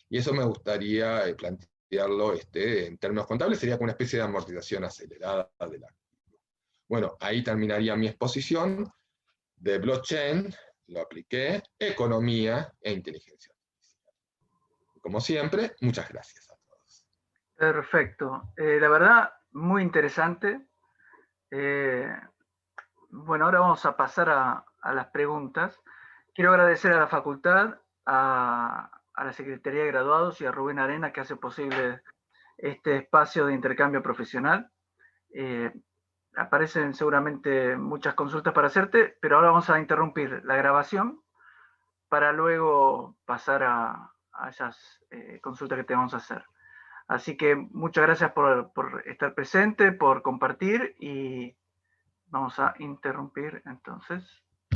Y eso me gustaría plantearlo en términos contables, sería como una especie de amortización acelerada del activo. Bueno, ahí terminaría mi exposición de blockchain, lo apliqué, economía e inteligencia artificial. Como siempre, muchas gracias a todos. Perfecto. La verdad, muy interesante. Bueno, ahora vamos a pasar a las preguntas. Quiero agradecer a la facultad, a la Secretaría de Graduados y a Rubén Arena que hace posible este espacio de intercambio profesional. Aparecen seguramente muchas consultas para hacerte, pero ahora vamos a interrumpir la grabación para luego pasar a esas consultas que te vamos a hacer. Así que muchas gracias por estar presente, por compartir y vamos a interrumpir entonces.